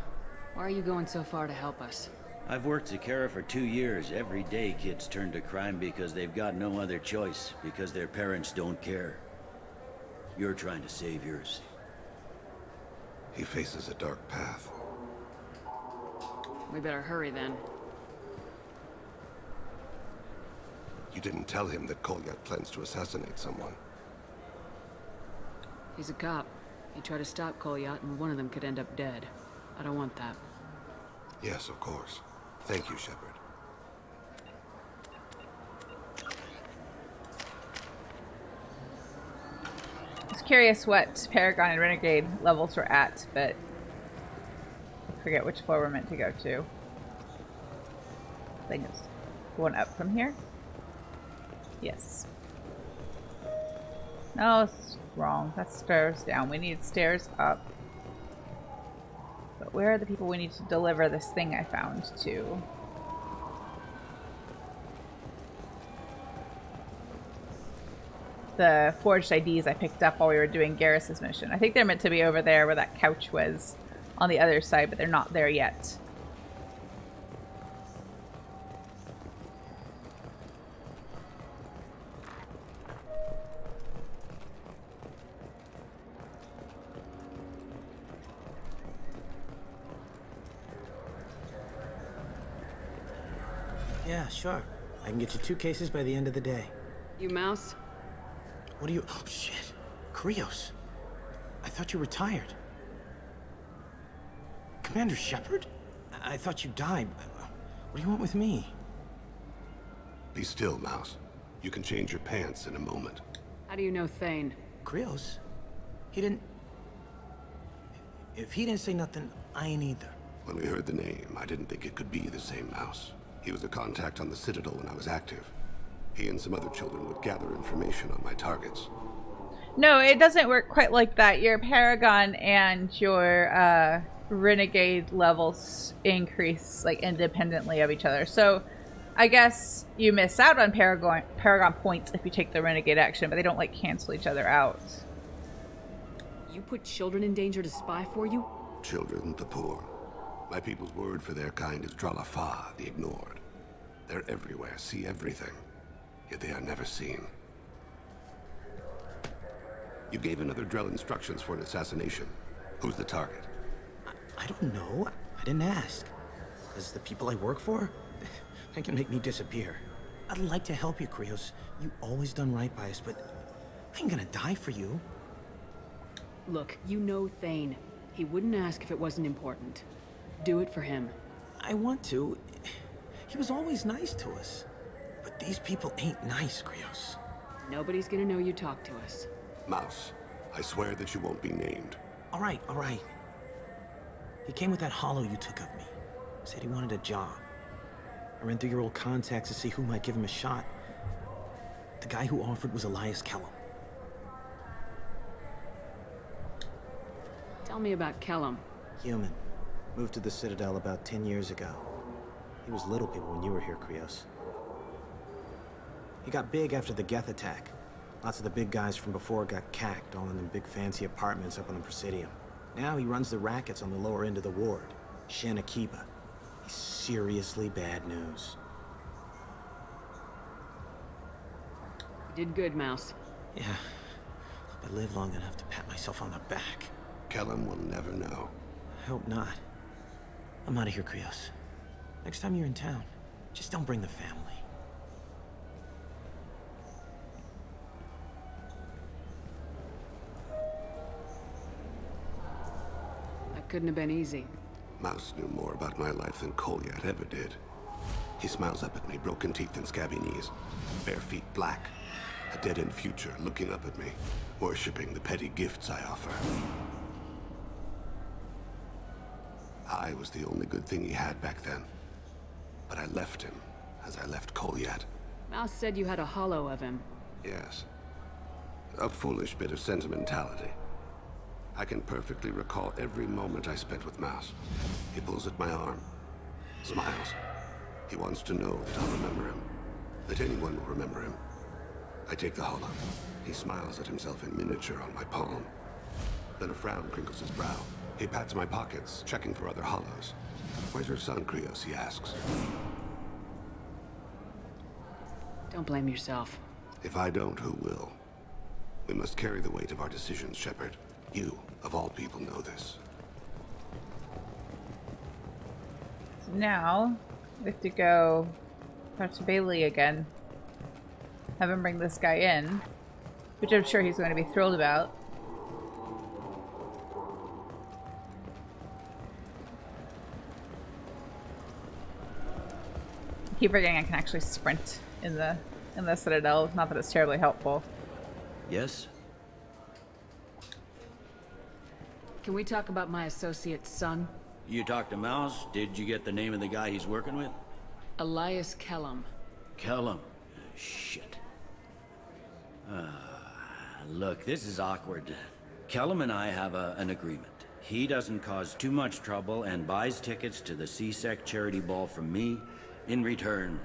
Why are you going so far to help us? I've worked Zakera for 2 years. Every day kids turn to crime because they've got no other choice, because their parents don't care. You're trying to save yours. He faces a dark path. We better hurry then. You didn't tell him that Kolyat plans to assassinate someone. He's a cop. He tried to stop Kolyat, and one of them could end up dead. I don't want that. Yes, of course. Thank you, Shepard. I was curious what Paragon and Renegade levels were at, but I forget which floor we're meant to go to. I think it's going up from here. Yes. No, it's wrong. That's stairs down. We need stairs up. But where are the people we need to deliver this thing I found to? The forged IDs I picked up while we were doing Garrus's mission. I think they're meant to be over there where that couch was on the other side, but they're not there yet. Yeah, sure. I can get you 2 cases by the end of the day. You Mouse? What are you... Oh, shit. Krios. I thought you retired. Commander Shepard? I thought you died. What do you want with me? Be still, Mouse. You can change your pants in a moment. How do you know Thane? Krios? He didn't... If he didn't say nothing, I ain't either. When we heard the name, I didn't think it could be the same Mouse. He was a contact on the Citadel when I was active. He and some other children would gather information on my targets. No, it doesn't work quite like that. Your Paragon and your Renegade levels increase like independently of each other. So I guess you miss out on Paragon points if you take the Renegade action, but they don't like cancel each other out. You put children in danger to spy for you? Children, the poor. My people's word for their kind is Dralafa, the ignored. They're everywhere, see everything, yet they are never seen. You gave another Drell instructions for an assassination. Who's the target? I don't know. I didn't ask. Because the people I work for, they can make me disappear. I'd like to help you, Krios. You always done right by us, but I ain't gonna die for you. Look, you know Thane. He wouldn't ask if it wasn't important. Do it for him. I want to. He was always nice to us. But these people ain't nice, Krios. Nobody's gonna know you talked to us. Mouse, I swear that you won't be named. All right, all right. He came with that hollow you took of me. Said he wanted a job. I ran through your old contacts to see who might give him a shot. The guy who offered was Elias Kellum. Tell me about Kellum. Human. Moved to the Citadel about 10 years ago. He was little people when you were here, Krios. He got big after the Geth attack. Lots of the big guys from before got cacked, all in them big fancy apartments up on the Presidium. Now he runs the rackets on the lower end of the ward, Shanakiba. He's seriously bad news. You did good, Mouse. Yeah. Hope I live long enough to pat myself on the back. Kellum will never know. I hope not. I'm out of here, Krios. Next time you're in town, just don't bring the family. That couldn't have been easy. Mouse knew more about my life than Kolyat ever did. He smiles up at me, broken teeth and scabby knees. Bare feet black. A dead-end future looking up at me, worshipping the petty gifts I offer. I was the only good thing he had back then. But I left him, as I left Kolyat. Mouse said you had a hollow of him. Yes. A foolish bit of sentimentality. I can perfectly recall every moment I spent with Mouse. He pulls at my arm, smiles. He wants to know that I'll remember him, that anyone will remember him. I take the hollow. He smiles at himself in miniature on my palm. Then a frown crinkles his brow. He pats my pockets, checking for other hollows. Where's your son, Krios? He asks. Don't blame yourself. If I don't, who will? We must carry the weight of our decisions, Shepard. You, of all people, know this. So now, we have to go talk to Bailey again. Have him bring this guy in, which I'm sure he's going to be thrilled about. I keep forgetting I can actually sprint in the Citadel. Not that it's terribly helpful. Yes? Can we talk about my associate's son? You talked to Mouse? Did you get the name of the guy he's working with? Elias Kellum. Kellum. Shit. Look, this is awkward. Kellum and I have an agreement. He doesn't cause too much trouble and buys tickets to the CSEC charity ball from me. In return,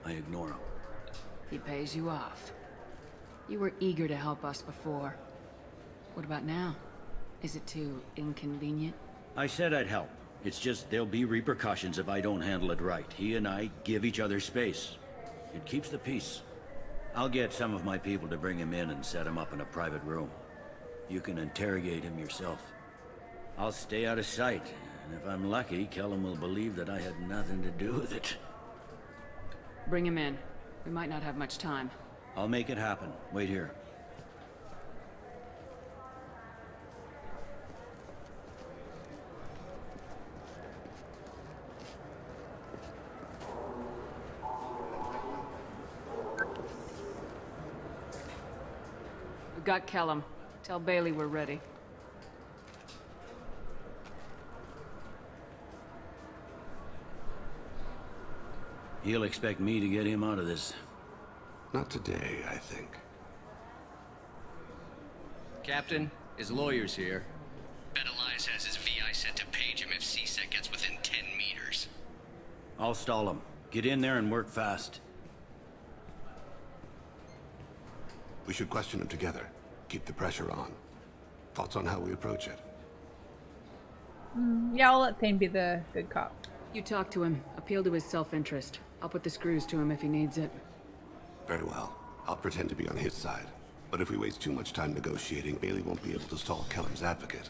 I ignore him. He pays you off. You were eager to help us before. What about now? Is it too inconvenient? I said I'd help. It's just there'll be repercussions if I don't handle it right. He and I give each other space. It keeps the peace. I'll get some of my people to bring him in and set him up in a private room. You can interrogate him yourself. I'll stay out of sight, and if I'm lucky, Kellum will believe that I had nothing to do with it. Bring him in. We might not have much time. I'll make it happen. Wait here. We've got Kellum. Tell Bailey we're ready. He'll expect me to get him out of this. Not today, I think. Captain, his lawyer's here. Bet Elias has his VI set to page him if CSEC gets within 10 meters. I'll stall him. Get in there and work fast. We should question him together. Keep the pressure on. Thoughts on how we approach it? Yeah, I'll let Thane be the good cop. You talk to him. Appeal to his self-interest. I'll put the screws to him if he needs it. Very well. I'll pretend to be on his side. But if we waste too much time negotiating, Bailey won't be able to stall Kellum's advocate.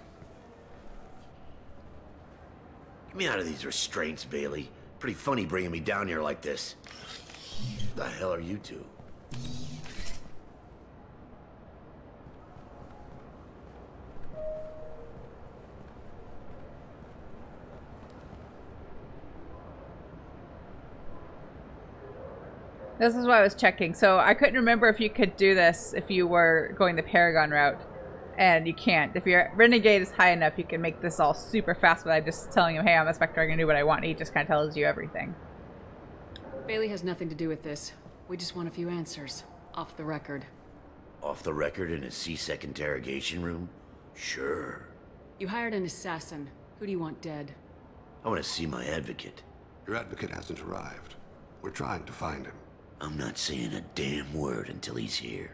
Get me out of these restraints, Bailey. Pretty funny bringing me down here like this. The hell are you two? This is what I was checking. So I couldn't remember if you could do this if you were going the Paragon route. And you can't. If your Renegade is high enough, you can make this all super fast without just telling him, hey, I'm a Spectre, I can do what I want. He just kind of tells you everything. Bailey has nothing to do with this. We just want a few answers. Off the record. Off the record in a CSEC interrogation room? Sure. You hired an assassin. Who do you want dead? I want to see my advocate. Your advocate hasn't arrived. We're trying to find him. I'm not saying a damn word until he's here.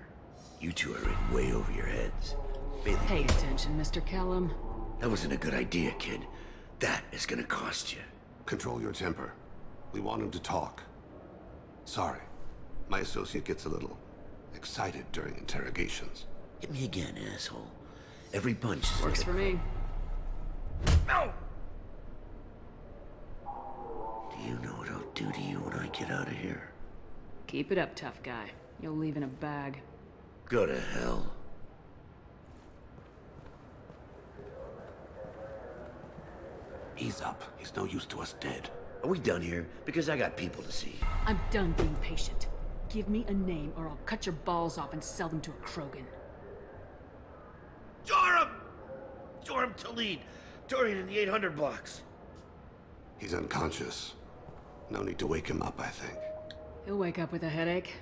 You two are in way over your heads. Pay attention, Mr. Callum. That wasn't a good idea, kid. That is gonna cost you. Control your temper. We want him to talk. Sorry. My associate gets a little excited during interrogations. Hit me again, asshole. Every punch is Works for me. No! Do you know what I'll do to you when I get out of here? Keep it up, tough guy. You'll leave in a bag. Go to hell. Ease up. He's no use to us dead. Are we done here? Because I got people to see. I'm done being patient. Give me a name or I'll cut your balls off and sell them to a Krogan. Joram! Joram Talid. Dorian in the 800 blocks. He's unconscious. No need to wake him up, I think. He'll wake up with a headache.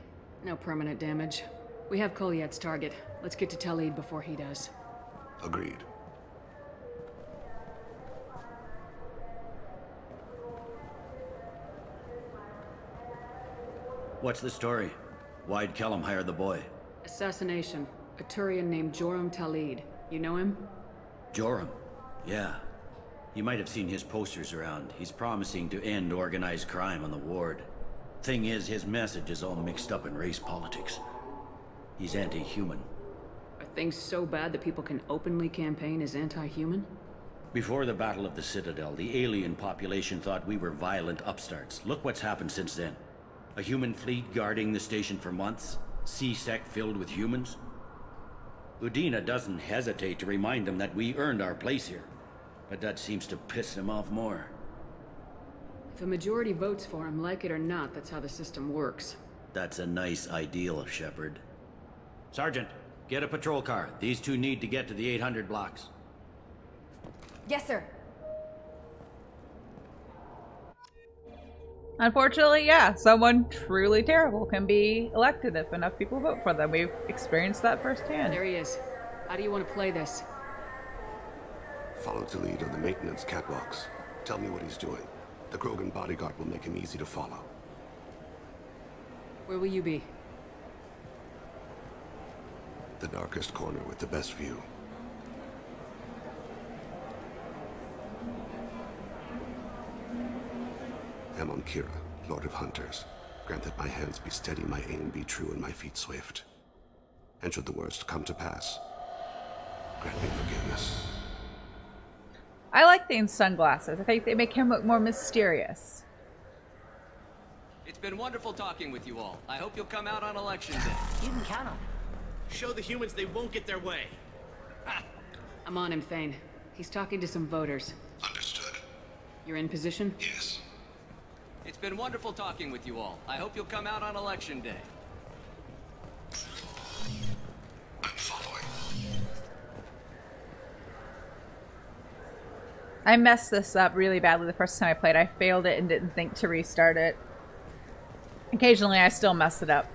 No permanent damage. We have Kolyat's target. Let's get to Talid before he does. Agreed. What's the story? Why'd Kellum hire the boy? Assassination. A Turian named Joram Talid. You know him? Joram? Yeah. You might have seen his posters around. He's promising to end organized crime on the ward. Thing is, his message is all mixed up in race politics. He's anti-human. Are things so bad that people can openly campaign as anti-human? Before the Battle of the Citadel, the alien population thought we were violent upstarts. Look what's happened since then. A human fleet guarding the station for months. C-Sec filled with humans. Udina doesn't hesitate to remind them that we earned our place here. But that seems to piss them off more. If a majority votes for him, like it or not, that's how the system works. That's a nice ideal, Shepard. Sergeant, get a patrol car. These two need to get to the 800 blocks. Yes, sir. Unfortunately, yeah, someone truly terrible can be elected if enough people vote for them. We've experienced that firsthand. There he is. How do you want to play this? Follow to lead on the maintenance catwalks. Tell me what he's doing. The Krogan bodyguard will make him easy to follow. Where will you be? The darkest corner with the best view. Amon Kira, Lord of Hunters. Grant that my hands be steady, my aim be true, and my feet swift. And should the worst come to pass, grant me forgiveness. I like Thane's sunglasses. I think they make him look more mysterious. It's been wonderful talking with you all. I hope you'll come out on election day. You can count on it. Show the humans they won't get their way. I'm on him, Thane. He's talking to some voters. Understood. You're in position? Yes. It's been wonderful talking with you all. I hope you'll come out on election day. I'm following. I messed this up really badly the first time I played. I failed it and didn't think to restart it. Occasionally I still mess it up,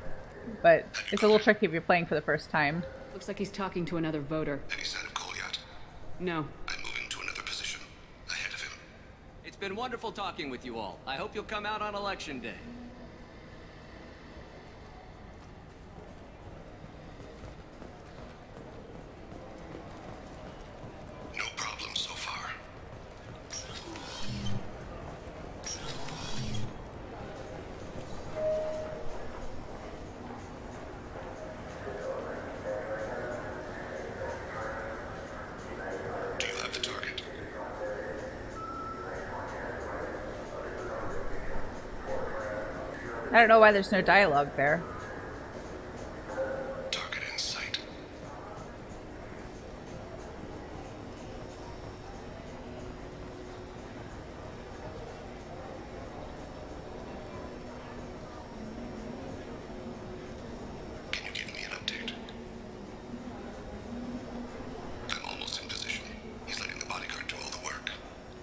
but it's a little tricky if you're playing for the first time. Looks like he's talking to another voter. Any sign of Kolyat? No. I'm moving to another position. Ahead of him. It's been wonderful talking with you all. I hope you'll come out on election day. No problem so far. Do you have the target? I don't know why there's no dialogue there. Target in sight. Can you give me an update? I'm almost in position. He's letting the bodyguard do all the work.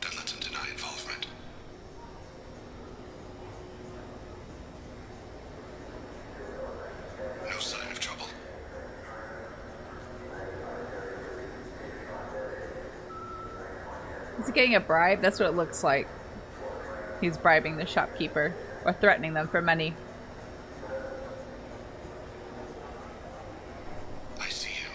That lets him deny involvement. No sign of trouble. Is he getting a bribe? That's what it looks like. He's bribing the shopkeeper or threatening them for money. I see him.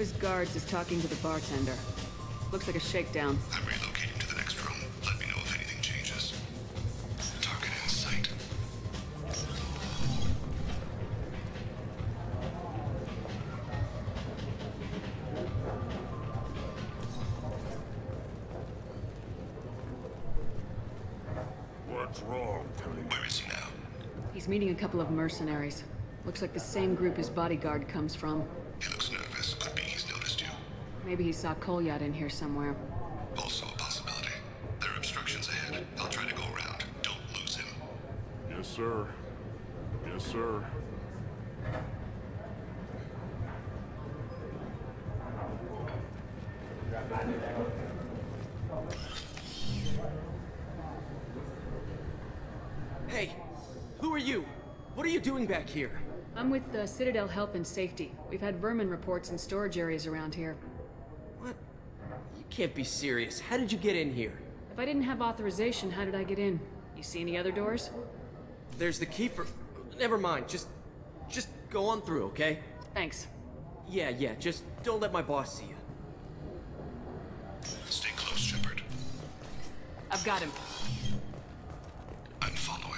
his guards is talking to the bartender. Looks like a shakedown. I'm relocating to the next room. Let me know if anything changes. Target in sight. What's wrong, Tony? Where is he now? He's meeting a couple of mercenaries. Looks like the same group his bodyguard comes from. He looks nervous. Could be he's noticed you. Maybe he saw Kolyat in here somewhere. Also a possibility. There are obstructions ahead. I'll try to go around. Don't lose him. Yes, sir. Yes, sir. Hey, who are you? What are you doing back here? I'm with the Citadel Health and Safety. We've had vermin reports in storage areas around here. What? You can't be serious. How did you get in here? If I didn't have authorization, how did I get in? You see any other doors? There's the keeper. Never mind. Just go on through, okay? Thanks. Yeah. Just don't let my boss see you. Stay close, Shepard. I've got him. I'm following.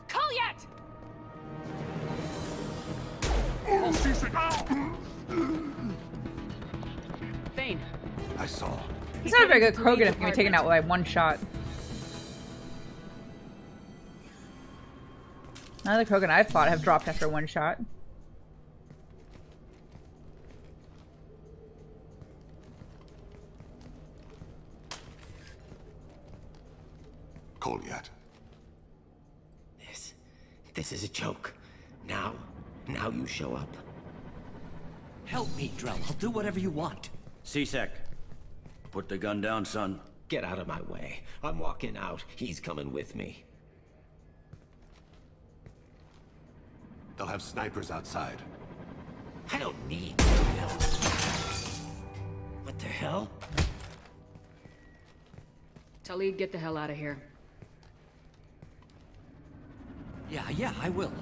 Kolyat! Thane. I saw. He's not a very good Krogan if you can be taken out by one shot. None of the Krogan I've fought have dropped after one shot. Kolyat. This is a joke. Now you show up. Help me, Drell. I'll do whatever you want. C-Sec. Put the gun down, son. Get out of my way. I'm walking out. He's coming with me. They'll have snipers outside. I don't need help. What the hell? Talib, get the hell out of here. Yeah, I will.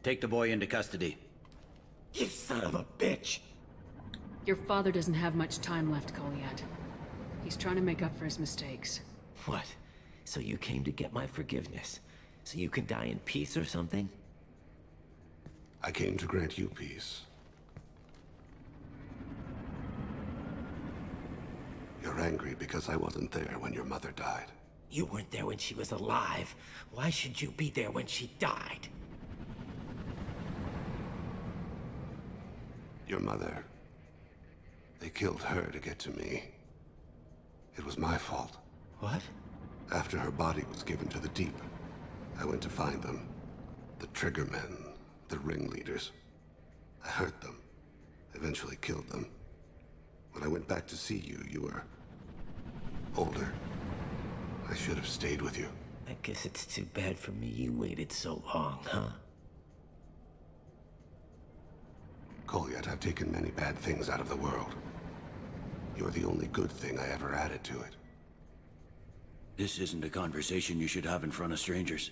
Take the boy into custody. You son of a bitch! Your father doesn't have much time left, Kolyat. He's trying to make up for his mistakes. What? So you came to get my forgiveness? So you can die in peace or something? I came to grant you peace. You're angry because I wasn't there when your mother died. You weren't there when she was alive. Why should you be there when she died? Your mother. They killed her to get to me. It was my fault. What? After her body was given to the Deep, I went to find them. The Triggermen, the ringleaders. I hurt them. Eventually killed them. When I went back to see you, you were older. I should have stayed with you. I guess it's too bad for me you waited so long, huh? Kolyat, I've taken many bad things out of the world. You're the only good thing I ever added to it. This isn't a conversation you should have in front of strangers.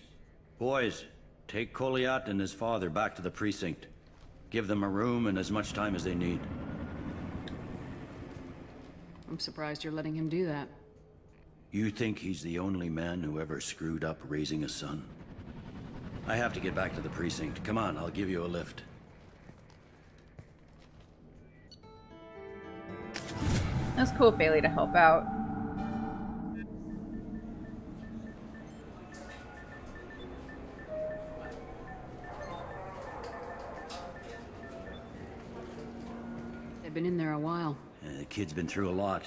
Boys, take Kolyat and his father back to the precinct. Give them a room and as much time as they need. I'm surprised you're letting him do that. You think he's the only man who ever screwed up raising a son? I have to get back to the precinct. Come on, I'll give you a lift. That's cool of Bailey to help out. They've been in there a while. The kid's been through a lot.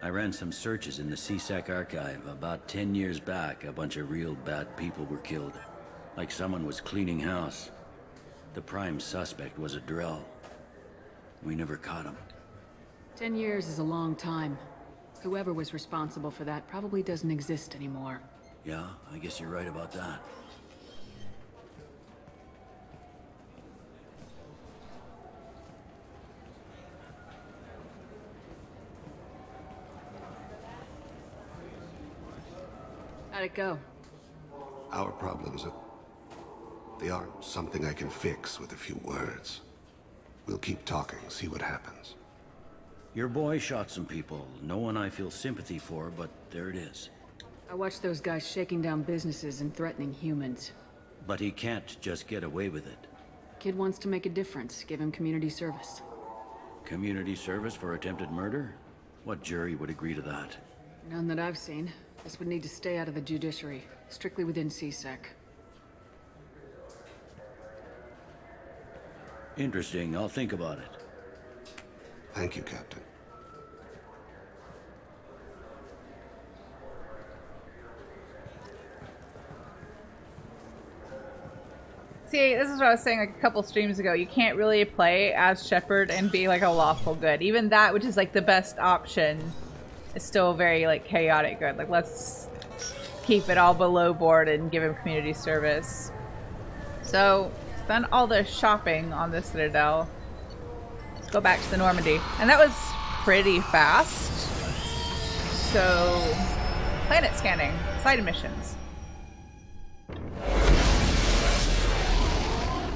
I ran some searches in the C-Sec archive. About 10 years back, a bunch of real bad people were killed. Like someone was cleaning house. The prime suspect was a Drell. We never caught him. 10 years is a long time. Whoever was responsible for that probably doesn't exist anymore. Yeah, I guess you're right about that. How'd it go? Our problems they aren't something I can fix with a few words. We'll keep talking, see what happens. Your boy shot some people. No one I feel sympathy for, but there it is. I watched those guys shaking down businesses and threatening humans. But he can't just get away with it. Kid wants to make a difference. Give him community service. Community service for attempted murder? What jury would agree to that? None that I've seen. This would need to stay out of the judiciary. Strictly within CSEC. Interesting. I'll think about it. Thank you, Captain. See, this is what I was saying like a couple streams ago. You can't really play as Shepard and be like a lawful good. Even that, which is like the best option, is still very like chaotic good. Like, let's keep it all below board and give him community service. So, done all the shopping on the Citadel. Let's go back to the Normandy. And that was pretty fast. So, planet scanning, side missions.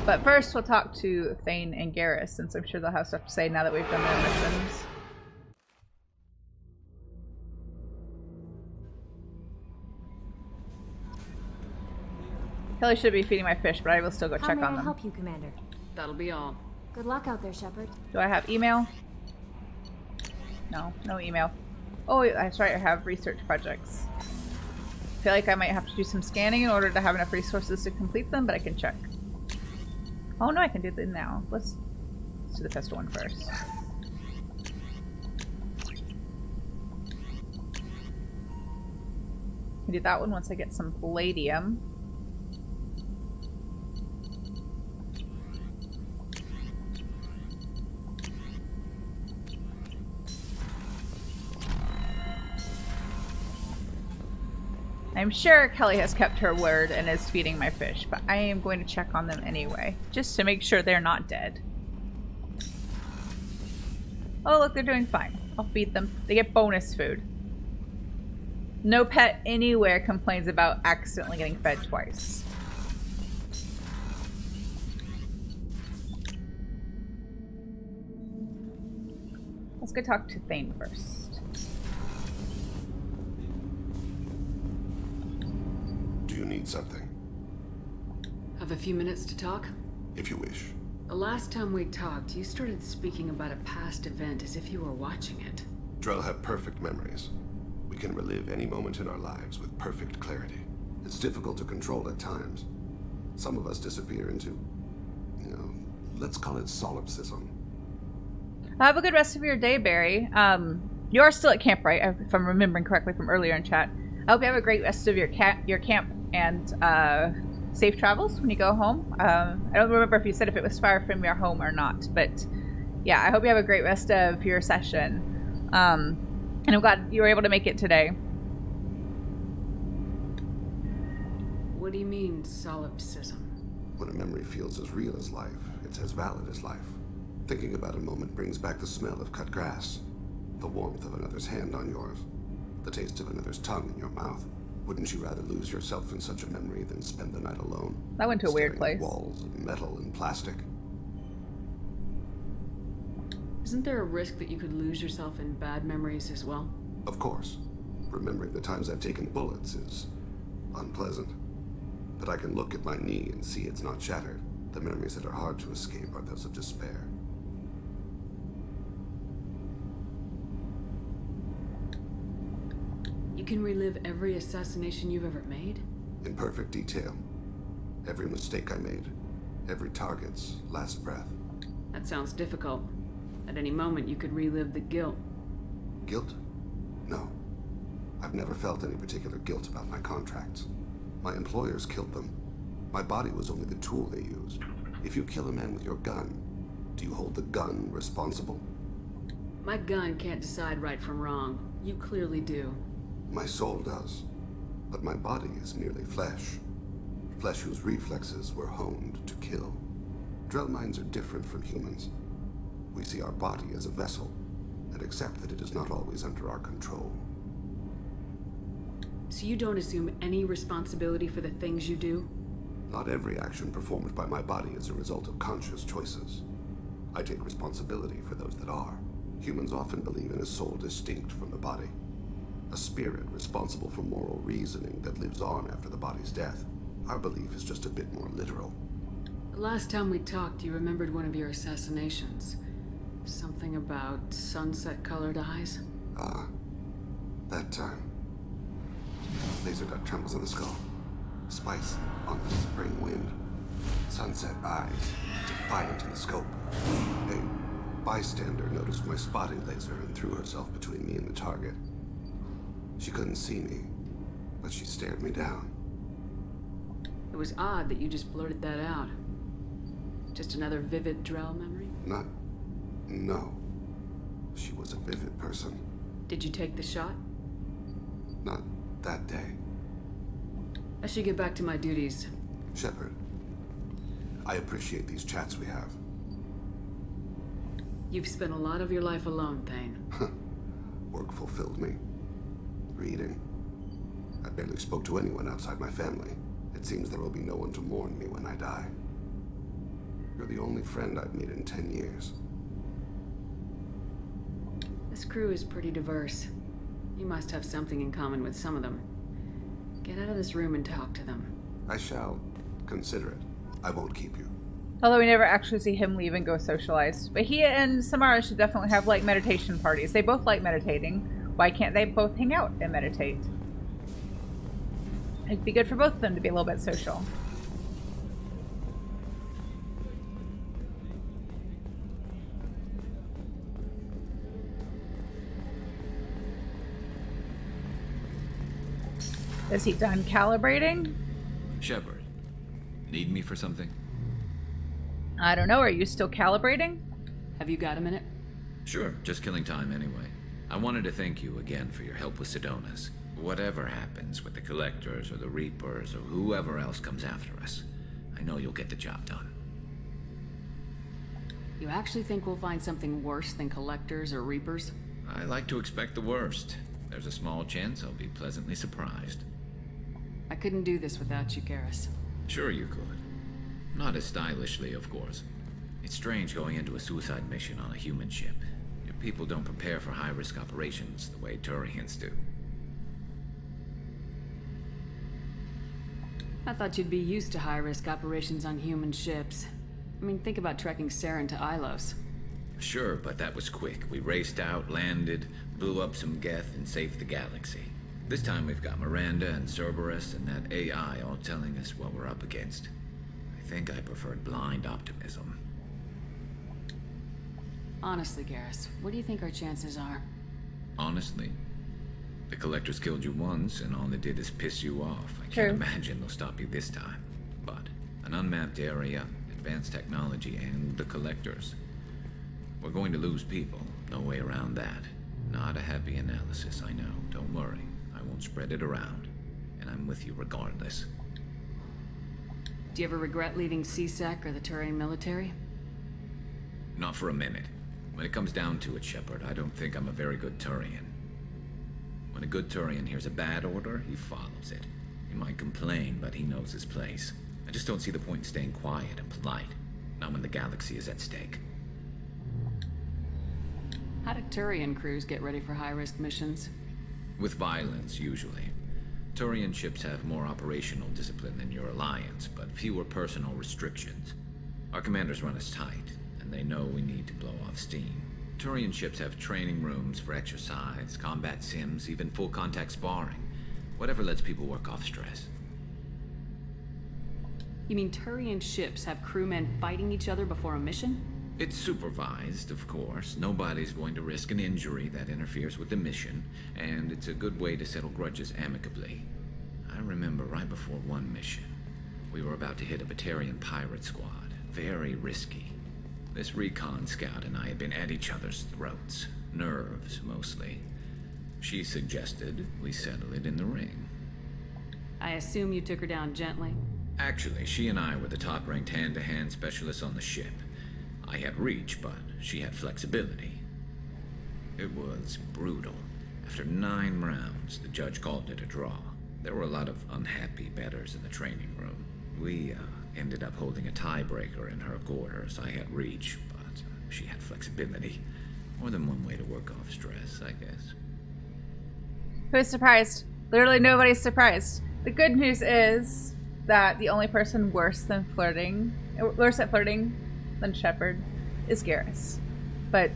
But first, we'll talk to Thane and Garrus, since I'm sure they'll have stuff to say now that we've done their missions. Kelly should be feeding my fish, but I will still go check on them. How may I help you, Commander? That'll be all. Good luck out there, Shepard. Do I have email? No, no email. Oh, that's right, I have research projects. I feel like I might have to do some scanning in order to have enough resources to complete them, but I can check. Oh no, I can do them now. Let's do the pistol one first. Can do that one once I get some palladium. I'm sure Kelly has kept her word and is feeding my fish, but I am going to check on them anyway, just to make sure they're not dead. Oh look, they're doing fine. I'll feed them. They get bonus food. No pet anywhere complains about accidentally getting fed twice. Let's go talk to Thane first. Do you need something? Have a few minutes to talk? If you wish. The last time we talked, you started speaking about a past event as if you were watching it. Drell have perfect memories. We can relive any moment in our lives with perfect clarity. It's difficult to control at times. Some of us disappear into, let's call it solipsism. Have a good rest of your day, Barry. You are still at camp, right? If I'm remembering correctly from earlier in chat. I hope you have a great rest of your camp and safe travels when you go home. I don't remember if you said if it was far from your home or not, but yeah, I hope you have a great rest of your session. And I'm glad you were able to make it today. What do you mean, solipsism? When a memory feels as real as life, it's as valid as life. Thinking about a moment brings back the smell of cut grass, the warmth of another's hand on yours, the taste of another's tongue in your mouth. Wouldn't you rather lose yourself in such a memory than spend the night alone? That went to a weird place. Walls of metal and plastic. Isn't there a risk that you could lose yourself in bad memories as well? Of course. Remembering the times I've taken bullets is unpleasant. But I can look at my knee and see it's not shattered. The memories that are hard to escape are those of despair. You can relive every assassination you've ever made? In perfect detail. Every mistake I made. Every target's last breath. That sounds difficult. At any moment, you could relive the guilt. Guilt? No. I've never felt any particular guilt about my contracts. My employers killed them. My body was only the tool they used. If you kill a man with your gun, do you hold the gun responsible? My gun can't decide right from wrong. You clearly do. My soul does. But my body is merely flesh. Flesh whose reflexes were honed to kill. Drell minds are different from humans. We see our body as a vessel, and accept that it is not always under our control. So you don't assume any responsibility for the things you do? Not every action performed by my body is a result of conscious choices. I take responsibility for those that are. Humans often believe in a soul distinct from the body. A spirit responsible for moral reasoning that lives on after the body's death. Our belief is just a bit more literal. The last time we talked, you remembered one of your assassinations. Something about sunset-colored eyes? Ah, that time. Laser dot trembles on the skull. Spice on the spring wind. Sunset eyes, defiant in the scope. A bystander noticed my spotting laser and threw herself between me and the target. She couldn't see me, but she stared me down. It was odd that you just blurted that out. Just another vivid Drell memory? No. She was a vivid person. Did you take the shot? Not that day. I should get back to my duties. Shepard, I appreciate these chats we have. You've spent a lot of your life alone, Thane. Work fulfilled me. Reading. I barely spoke to anyone outside my family. It seems there will be no one to mourn me when I die. You're the only friend I've made in 10 years. This crew is pretty diverse. You must have something in common with some of them. Get out of this room and talk to them. I shall consider it. I won't keep you. Although we never actually see him leave and go socialize. But he and Samara should definitely have, like, meditation parties. They both like meditating. Why can't they both hang out and meditate? It'd be good for both of them to be a little bit social. Is he done calibrating? Shepard, need me for something? I don't know. Are you still calibrating? Have you got a minute? Sure, just killing time anyway. I wanted to thank you again for your help with Sedona's. Whatever happens with the Collectors or the Reapers or whoever else comes after us, I know you'll get the job done. You actually think we'll find something worse than Collectors or Reapers? I like to expect the worst. There's a small chance I'll be pleasantly surprised. I couldn't do this without you, Garrus. Sure you could. Not as stylishly, of course. It's strange going into a suicide mission on a human ship. Your people don't prepare for high-risk operations the way Turians do. I thought you'd be used to high-risk operations on human ships. I mean, think about trekking Saren to Ilos. Sure, but that was quick. We raced out, landed, blew up some Geth, and saved the galaxy. This time we've got Miranda and Cerberus and that AI all telling us what we're up against. I think I preferred blind optimism. Honestly, Garrus, what do you think our chances are? Honestly? The Collectors killed you once, and all they did is piss you off. I True. can't imagine they'll stop you this time. But an unmapped area, advanced technology, and the Collectors. We're going to lose people. No way around that. Not a happy analysis, I know. Don't worry. I won't spread it around. And I'm with you regardless. Do you ever regret leaving CSEC or the Turian military? Not for a minute. When it comes down to it, Shepard, I don't think I'm a very good Turian. When a good Turian hears a bad order, he follows it. He might complain, but he knows his place. I just don't see the point in staying quiet and polite. Not when the galaxy is at stake. How do Turian crews get ready for high-risk missions? With violence, usually. Turian ships have more operational discipline than your alliance, but fewer personal restrictions. Our commanders run us tight, and they know we need to blow off steam. Turian ships have training rooms for exercise, combat sims, even full-contact sparring. Whatever lets people work off stress. You mean Turian ships have crewmen fighting each other before a mission? It's supervised, of course. Nobody's going to risk an injury that interferes with the mission, and it's a good way to settle grudges amicably. I remember right before one mission, we were about to hit a Batarian pirate squad. Very risky. This recon scout and I had been at each other's throats. Nerves, mostly. She suggested we settle it in the ring. I assume you took her down gently? Actually, she and I were the top-ranked hand-to-hand specialists on the ship. I had reach, but she had flexibility. It was brutal. After 9 rounds, the judge called it a draw. There were a lot of unhappy betters in the training room. We ended up holding a tiebreaker in her quarters. I had reach, but she had flexibility. More than one way to work off stress, I guess. Who's surprised? Literally nobody's surprised. The good news is that the only person worse at flirting than Shepard is Garrus. But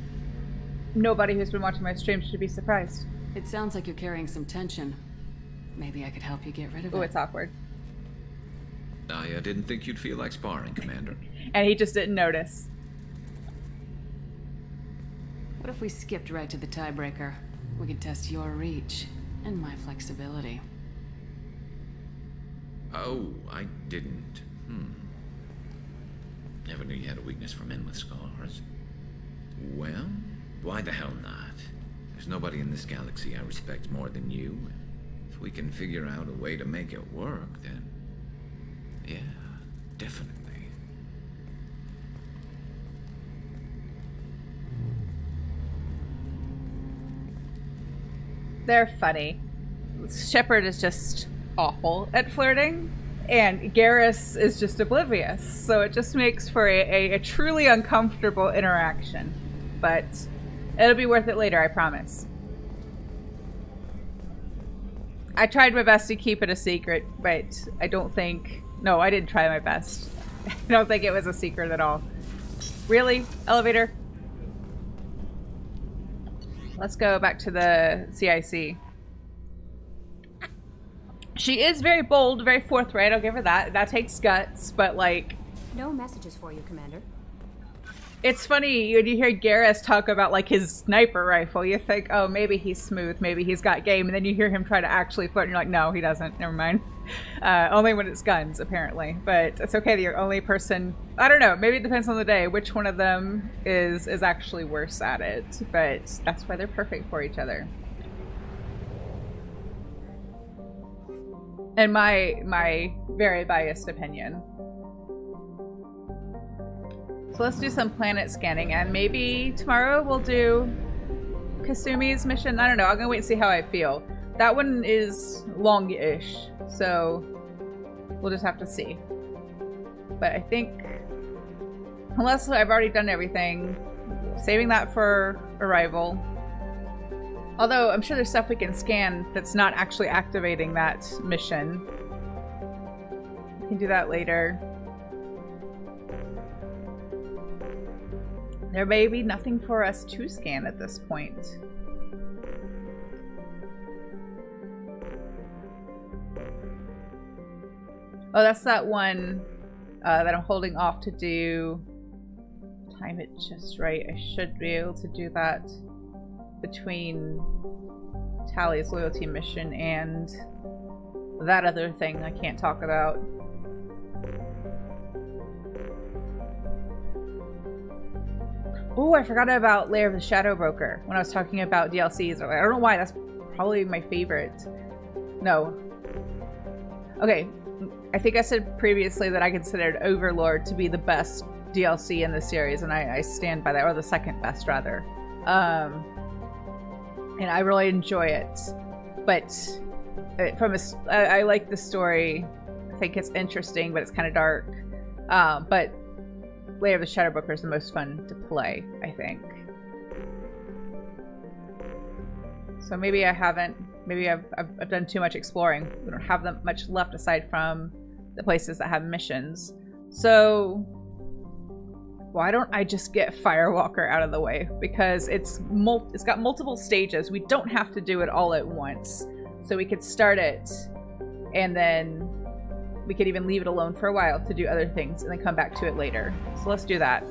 nobody who's been watching my stream should be surprised. It sounds like you're carrying some tension. Maybe I could help you get rid of it. Oh, it's awkward. I didn't think you'd feel like sparring, Commander. And he just didn't notice. What if we skipped right to the tiebreaker? We could test your reach and my flexibility. Oh, I didn't. Never knew you had a weakness for men with scars. Well, why the hell not? There's nobody in this galaxy I respect more than you. If we can figure out a way to make it work, then... yeah, definitely. They're funny. Shepard is just awful at flirting, and Garrus is just oblivious. So it just makes for a truly uncomfortable interaction. But it'll be worth it later, I promise. I tried my best to keep it a secret, but I don't think... No, I didn't try my best. I don't think it was a secret at all. Really? Elevator? Let's go back to the CIC. She is very bold, very forthright. I'll give her that. That takes guts, but like... No messages for you, Commander. It's funny when you hear Garrus talk about like his sniper rifle, you think, oh, maybe he's smooth, maybe he's got game, and then you hear him try to actually flirt, and you're like, no, he doesn't. Never mind. Only when it's guns, apparently. But it's okay, the only person... I don't know, maybe it depends on the day, which one of them is actually worse at it. But that's why they're perfect for each other. In my very biased opinion. So let's do some planet scanning, and maybe tomorrow we'll do Kasumi's mission. I don't know, I'm gonna wait and see how I feel. That one is long-ish, so we'll just have to see. But I think, unless I've already done everything, saving that for Arrival. Although I'm sure there's stuff we can scan that's not actually activating that mission. We can do that later. There may be nothing for us to scan at this point. Oh, that's that one that I'm holding off to do. Time it just right. I should be able to do that between Tally's loyalty mission and that other thing I can't talk about. Oh, I forgot about Lair of the Shadow Broker when I was talking about DLCs. I don't know why, that's probably my favorite. No. Okay, I think I said previously that I considered Overlord to be the best DLC in the series, and I stand by that, or the second best, rather. And I really enjoy it. But I like the story. I think it's interesting, but it's kind of dark. But Lair of the Shadow Broker is the most fun to play, I think. So maybe I haven't. Maybe I've done too much exploring. We don't have that much left aside from the places that have missions. So why don't I just get Firewalker out of the way? Because it's got multiple stages. We don't have to do it all at once. So we could start it, and then we could even leave it alone for a while to do other things and then come back to it later. So let's do that.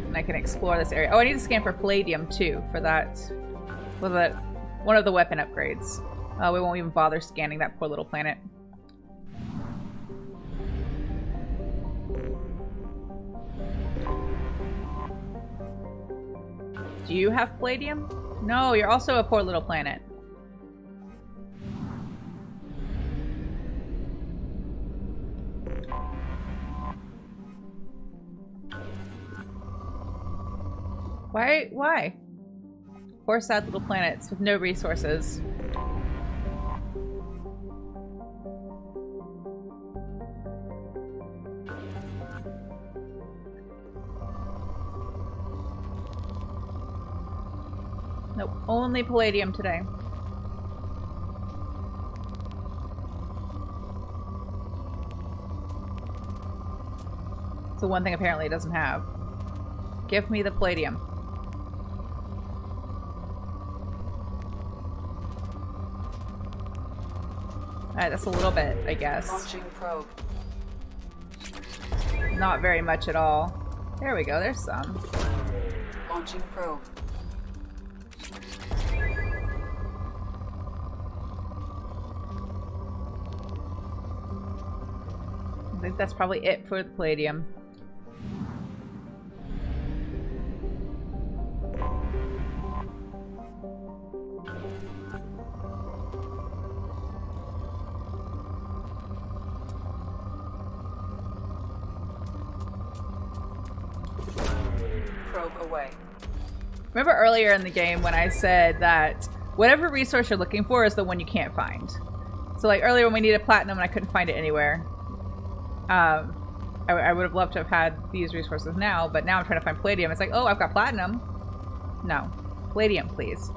And I can explore this area. Oh, I need to scan for Palladium too, for that, one of the weapon upgrades. We won't even bother scanning that poor little planet. Do you have Palladium? No, you're also a poor little planet. Why? 4 sad little planets with no resources. Nope, only palladium today. It's the one thing apparently it doesn't have. Give me the palladium. Alright, that's a little bit, I guess. Launching probe. Not very much at all. There we go, there's some. Launching probe. I think that's probably it for the palladium. Probe away. Remember earlier in the game when I said that whatever resource you're looking for is the one you can't find. So like earlier when we needed platinum and I couldn't find it anywhere. I would have loved to have had these resources now, but now I'm trying to find palladium. It's like, oh, I've got platinum. No. Palladium, please.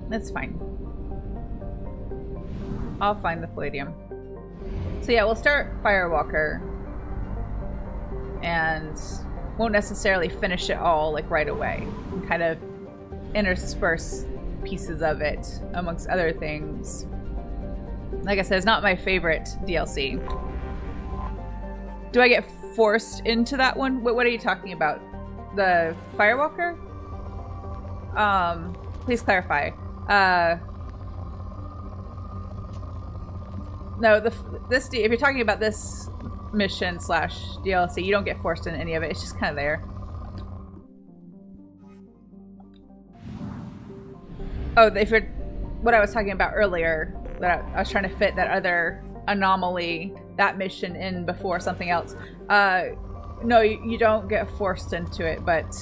That's fine. I'll find the palladium. So yeah, we'll start Firewalker. And won't necessarily finish it all like right away. And kind of intersperse pieces of it amongst other things. Like I said, it's not my favorite DLC. Do I get forced into that one? What are you talking about? The Firewalker? Please clarify. No, if you're talking about this mission slash DLC, you don't get forced into any of it. It's just kind of there. Oh, if you're what I was talking about earlier, that I was trying to fit that other anomaly, that mission in before something else. No, you don't get forced into it, but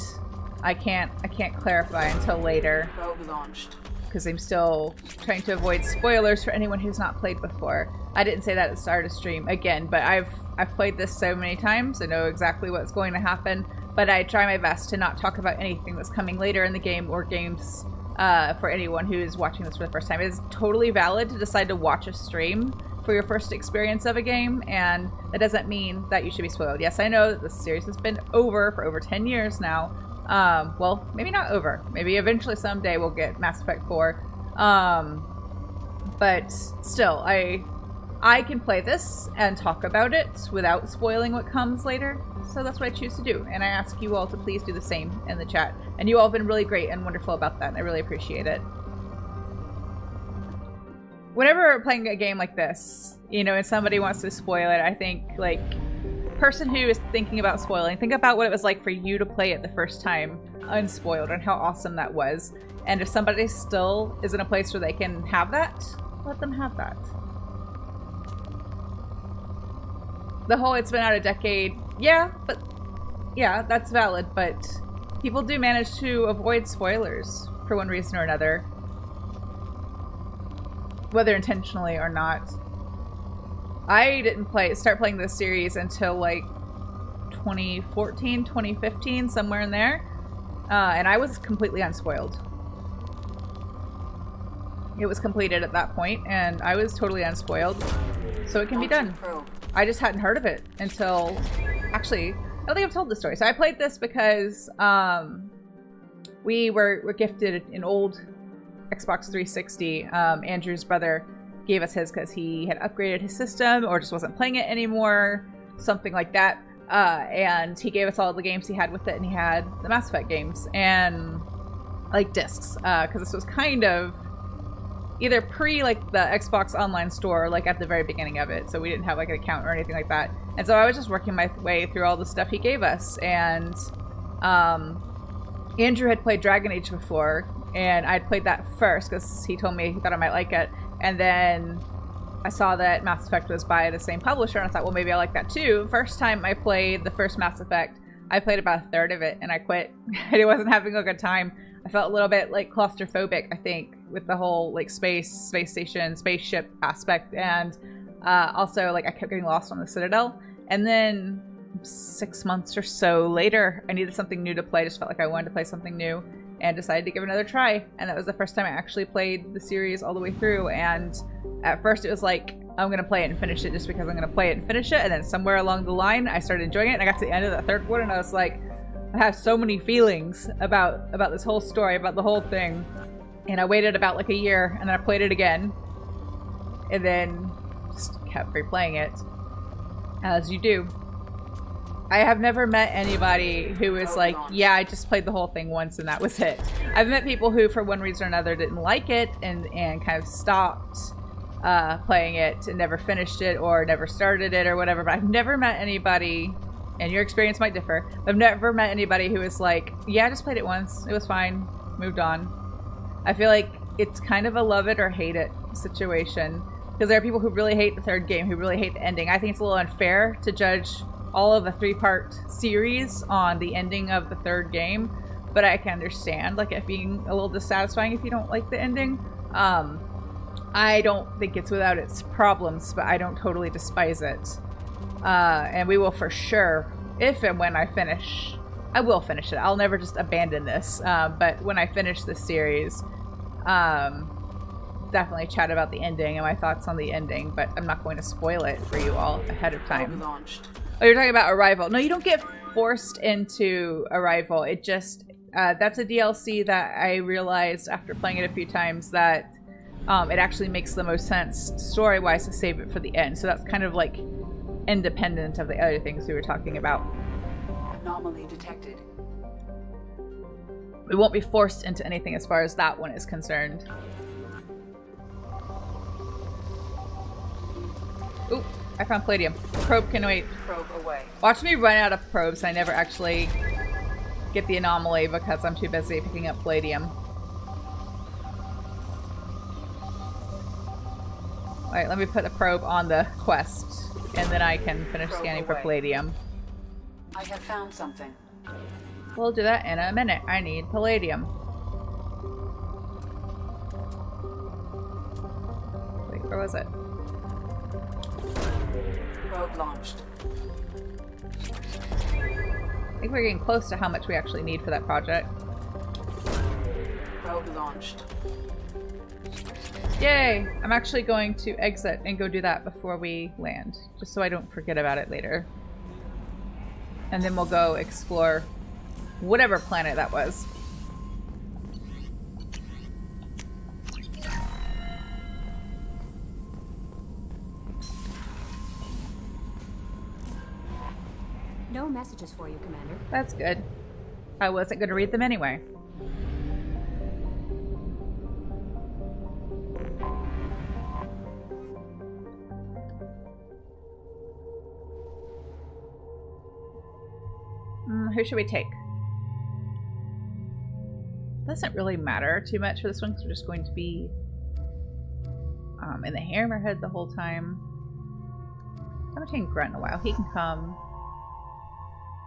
I can't clarify until later. Probe launched. Because I'm still trying to avoid spoilers for anyone who's not played before. I didn't say that at the start of stream again, but I've played this so many times. I know exactly what's going to happen, but I try my best to not talk about anything that's coming later in the game or games for anyone who is watching this for the first time. It is totally valid to decide to watch a stream for your first experience of a game, and that doesn't mean that you should be spoiled. Yes, I know that this series has been over for over 10 years now. Well, maybe not over. Maybe eventually someday we'll get Mass Effect 4. But still, I can play this and talk about it without spoiling what comes later. So that's what I choose to do. And I ask you all to please do the same in the chat. And you all have been really great and wonderful about that. And I really appreciate it. Whenever playing a game like this, you know, and somebody wants to spoil it, I think, like, person who is thinking about spoiling, think about what it was like for you to play it the first time unspoiled and how awesome that was. And if somebody still is in a place where they can have that, let them have that. The whole it's been out a decade, yeah, that's valid, but people do manage to avoid spoilers for one reason or another, whether intentionally or not. I didn't start playing this series until like 2014, 2015, somewhere in there. And I was completely unspoiled. It was completed at that point, and I was totally unspoiled. So it can be done. I just hadn't heard of it until... Actually, I don't think I've told the story. So I played this because we were gifted an old Xbox 360. Andrew's brother gave us his because he had upgraded his system or just wasn't playing it anymore, something like that. And he gave us all the games he had with it, and he had the Mass Effect games and like discs, because this was kind of either pre like the Xbox Online store, like at the very beginning of it, so we didn't have like an account or anything like that. And so I was just working my way through all the stuff he gave us, and Andrew had played Dragon Age before, and I'd played that first because he told me he thought I might like it. And then I saw that Mass Effect was by the same publisher, and I thought, well, maybe I like that too. First time I played the first Mass Effect, I played about a third of it, and I quit. I wasn't having a good time. I felt a little bit like claustrophobic, I think, with the whole like space station, spaceship aspect, and also like I kept getting lost on the Citadel. And then 6 months or so later, I needed something new to play. I just felt like I wanted to play something new, and decided to give it another try. And that was the first time I actually played the series all the way through. And at first it was like, I'm gonna play it and finish it just because I'm gonna play it and finish it. And then somewhere along the line, I started enjoying it. And I got to the end of the third one, and I was like, I have so many feelings about this whole story, about the whole thing. And I waited about like a year, and then I played it again, and then just kept replaying it, as you do. I have never met anybody who is like, yeah, I just played the whole thing once and that was it. I've met people who, for one reason or another, didn't like it and kind of stopped playing it and never finished it or never started it or whatever. But I've never met anybody, and your experience might differ, but I've never met anybody who is like, yeah, I just played it once. It was fine. Moved on. I feel like it's kind of a love it or hate it situation, because there are people who really hate the third game, who really hate the ending. I think it's a little unfair to judge all of the 3-part series on the ending of the third game, but I can understand like it being a little dissatisfying if you don't like the ending. I don't think it's without its problems, but I don't totally despise it. And we will for sure, if and when I finish, I will finish it. I'll never just abandon this. But when I finish this series, definitely chat about the ending and my thoughts on the ending, but I'm not going to spoil it for you all ahead of time. Oh, you're talking about Arrival. No, you don't get forced into Arrival. It just, that's a DLC that I realized after playing it a few times that it actually makes the most sense story-wise to save it for the end. So that's kind of like independent of the other things we were talking about. Anomaly detected. We won't be forced into anything as far as that one is concerned. Ooh, I found palladium. Probe can wait. Probe away. Watch me run out of probes. I never actually get the anomaly because I'm too busy picking up palladium. Alright, let me put a probe on the quest, and then I can finish scanning for palladium. I have found something. We'll do that in a minute. I need palladium. Wait, where was it? Probe launched. I think we're getting close to how much we actually need for that project. Probe launched. Yay! I'm actually going to exit and go do that before we land, just so I don't forget about it later. And then we'll go explore whatever planet that was. No messages for you, Commander. That's good. I wasn't going to read them anyway. Who should we take? Doesn't really matter too much for this one because we're just going to be in the Hammerhead the whole time. I haven't taken Grunt in a while. He can come.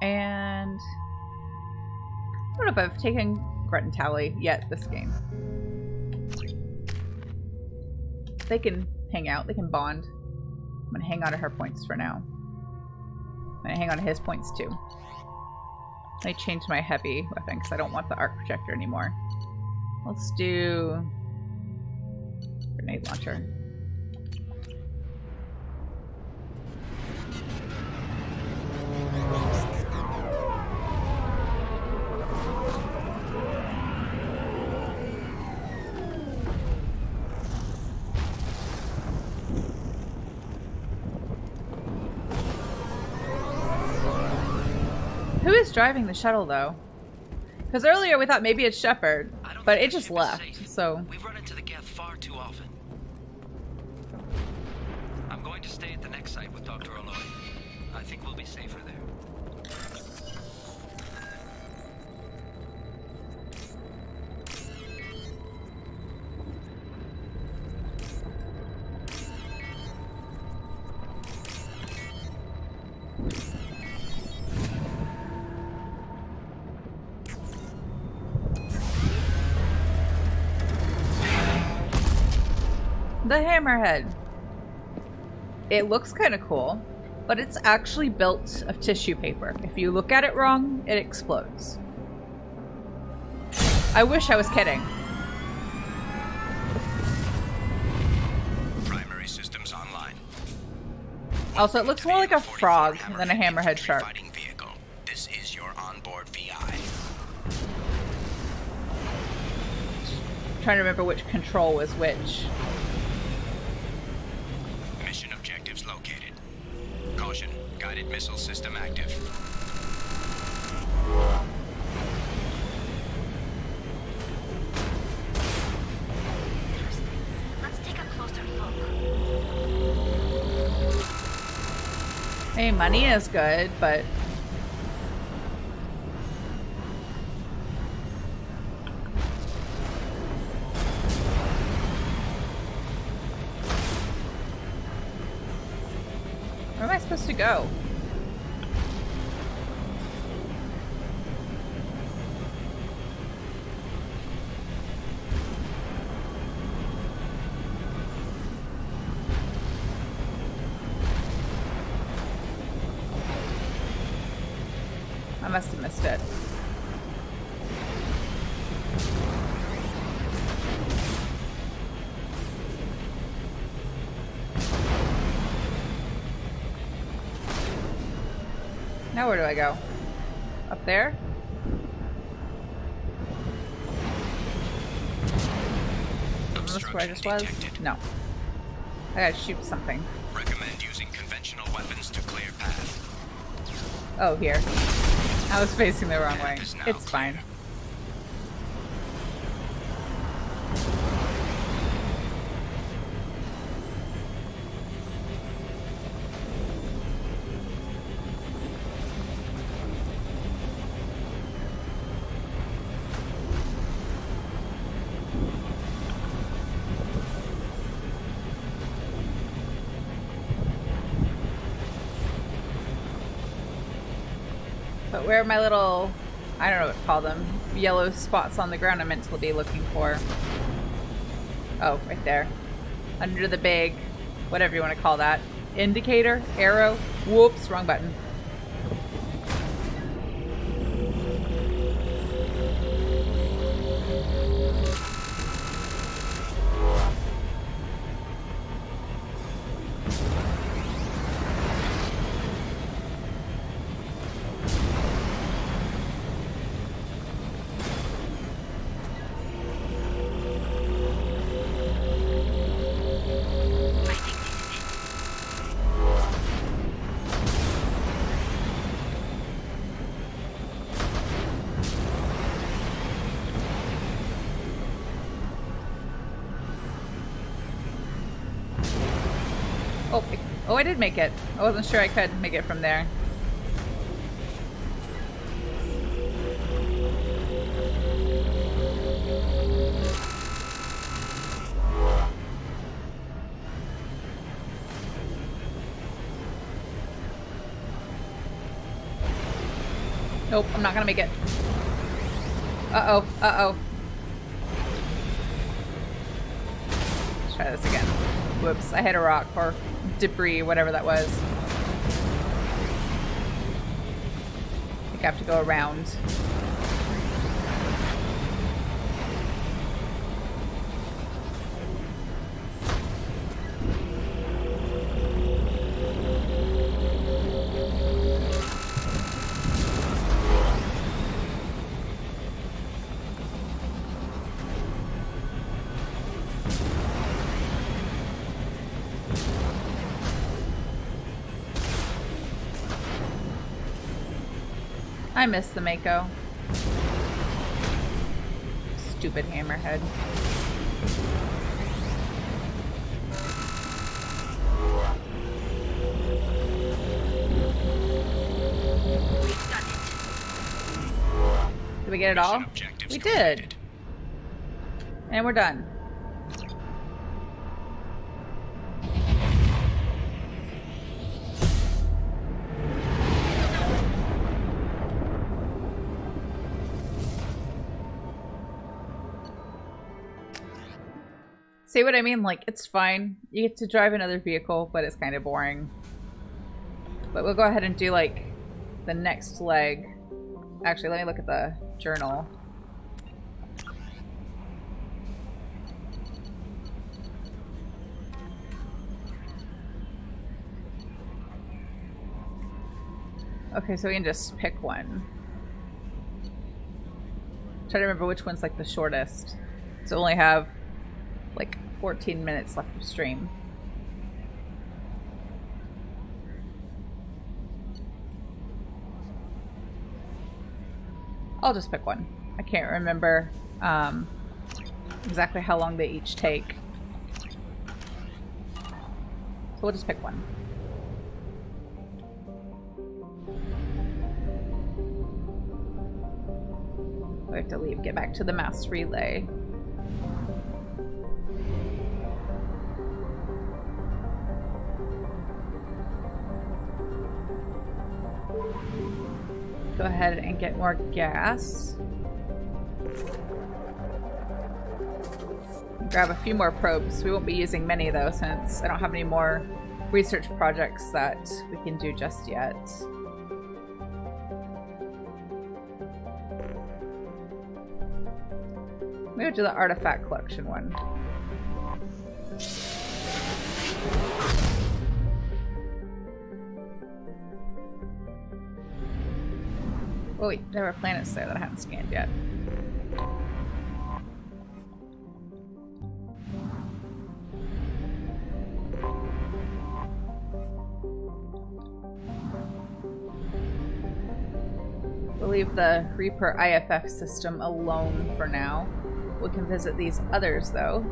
And I don't know if I've taken Grunt and Tally yet this game. They can hang out. They can bond. I'm going to hang on to her points for now. I'm going to hang on to his points too. I changed my heavy weapon because I don't want the arc projector anymore. Let's do grenade launcher. Who is driving the shuttle, though? Because earlier we thought maybe it's Shepard, but it just left, so... We've run into the Geth far too often. I'm going to stay at the next site with Dr. Aloy. I think we'll be safer there. The hammerhead. It looks kind of cool, but it's actually built of tissue paper. If you look at it wrong, it explodes. I wish I was kidding. Primary systems online. Also, it looks more like a frog than a hammerhead shark. Vehicle. This is your onboard VI. Trying to remember which control was which. Mission objectives located. Caution, guided missile system active. Let's take a closer look. Hey, money is good, but where am I supposed to go? I must have missed it. Now where do I go? Up there? Is this where I just was? No. I gotta shoot something. Recommend using conventional weapons to clear path. Oh, here. I was facing the wrong way. It's fine. But where are my little, I don't know what to call them, yellow spots on the ground I'm meant to be looking for? Oh, right there. Under the big, whatever you want to call that. Indicator? Arrow? Whoops, wrong button. Oh, I did make it. I wasn't sure I could make it from there. Nope, I'm not gonna make it. Uh-oh, uh-oh. Let's try this again. Whoops, I hit a rock or debris, whatever that was. I think I have to go around. I miss the Mako. Stupid hammerhead. Did we get it all? We did. And we're done. See what I mean? Like, it's fine. You get to drive another vehicle, but it's kind of boring. But we'll go ahead and do, like, the next leg. Actually, let me look at the journal. Okay, so we can just pick one. Try to remember which one's, like, the shortest. So we only have like 14 minutes left of stream. I'll just pick one. I can't remember exactly how long they each take. So we'll just pick one. We have to leave, get back to the mass relay. Go ahead and get more gas. Grab a few more probes. We won't be using many though, since I don't have any more research projects that we can do just yet. Maybe do the artifact collection one. Oh wait, there were planets there that I haven't scanned yet. We'll leave the Reaper IFF system alone for now. We can visit these others though.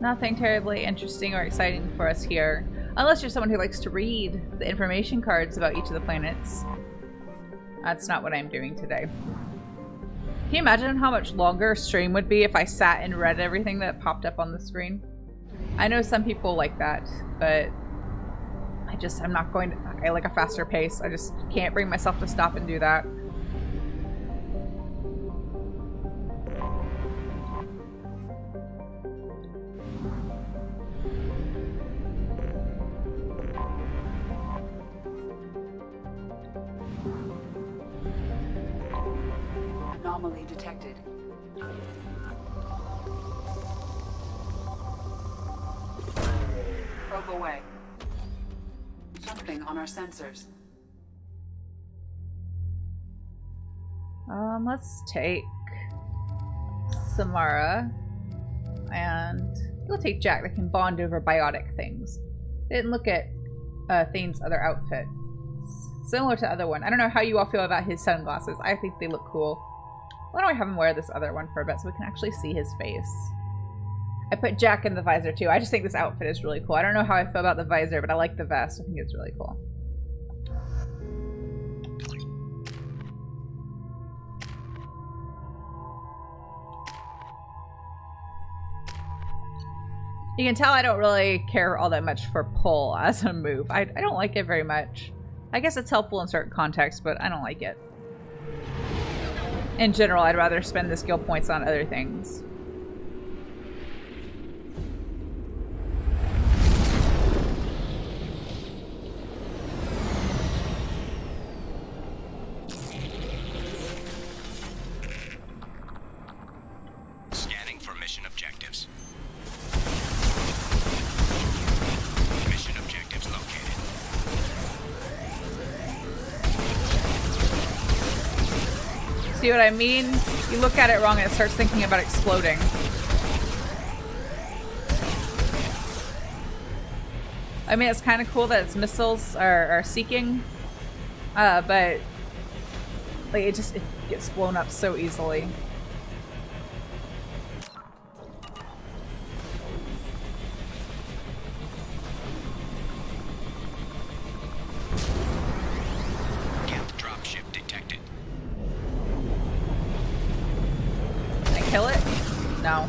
Nothing terribly interesting or exciting for us here. Unless you're someone who likes to read the information cards about each of the planets. That's not what I'm doing today. Can you imagine how much longer a stream would be if I sat and read everything that popped up on the screen? I know some people like that, but I'm not going to, I like a faster pace. I just can't bring myself to stop and do that. Anomaly detected. Probe away. Something on our sensors. Let's take Samara, and we'll take Jack that can bond over biotic things. Didn't look at Thane's other outfit. Similar to the other one. I don't know how you all feel about his sunglasses. I think they look cool. Why don't I have him wear this other one for a bit so we can actually see his face? I put Jack in the visor too. I just think this outfit is really cool. I don't know how I feel about the visor, but I like the vest. I think it's really cool. You can tell I don't really care all that much for pull as a move. I don't like it very much. I guess it's helpful in certain contexts, but I don't like it. In general, I'd rather spend the skill points on other things. Scanning for mission objectives. Mission objectives located. See what I mean? You look at it wrong and it starts thinking about exploding. I mean, it's kind of cool that its missiles are seeking, but like it gets blown up so easily. Camp dropship detected. kill it? No.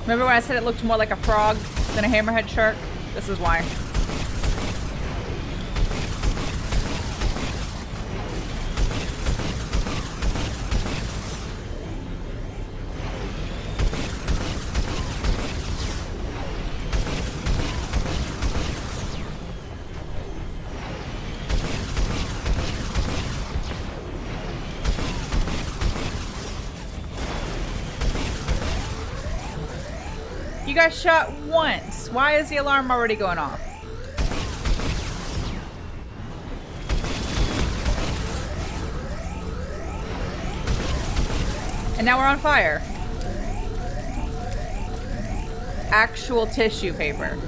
Remember when I said it looked more like a frog than a hammerhead shark? This is why. You got shot once. Why is the alarm already going off? And now we're on fire. Actual tissue paper.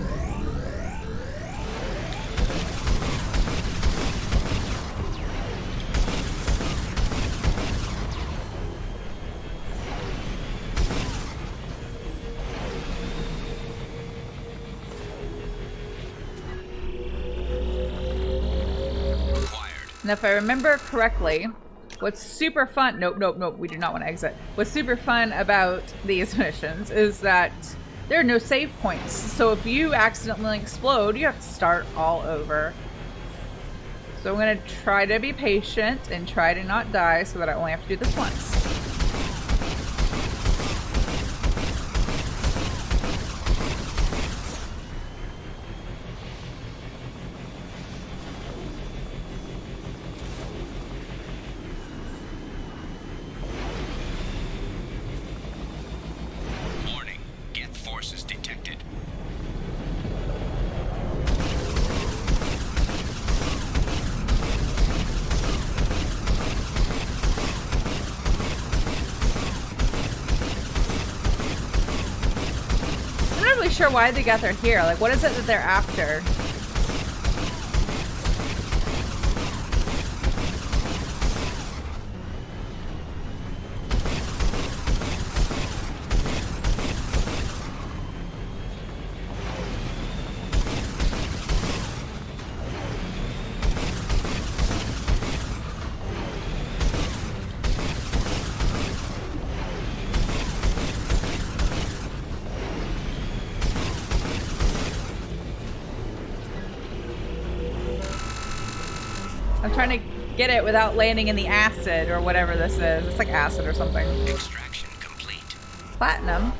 And if I remember correctly, what's super fun— nope, we do not want to exit. What's super fun about these missions is that there are no save points. So if you accidentally explode, you have to start all over. So I'm going to try to be patient and try to not die so that I only have to do this once. Sure why they got there here. Like, what is it that they're after? I'm trying to get it without landing in the acid or whatever this is. It's like acid or something. Extraction complete. Platinum.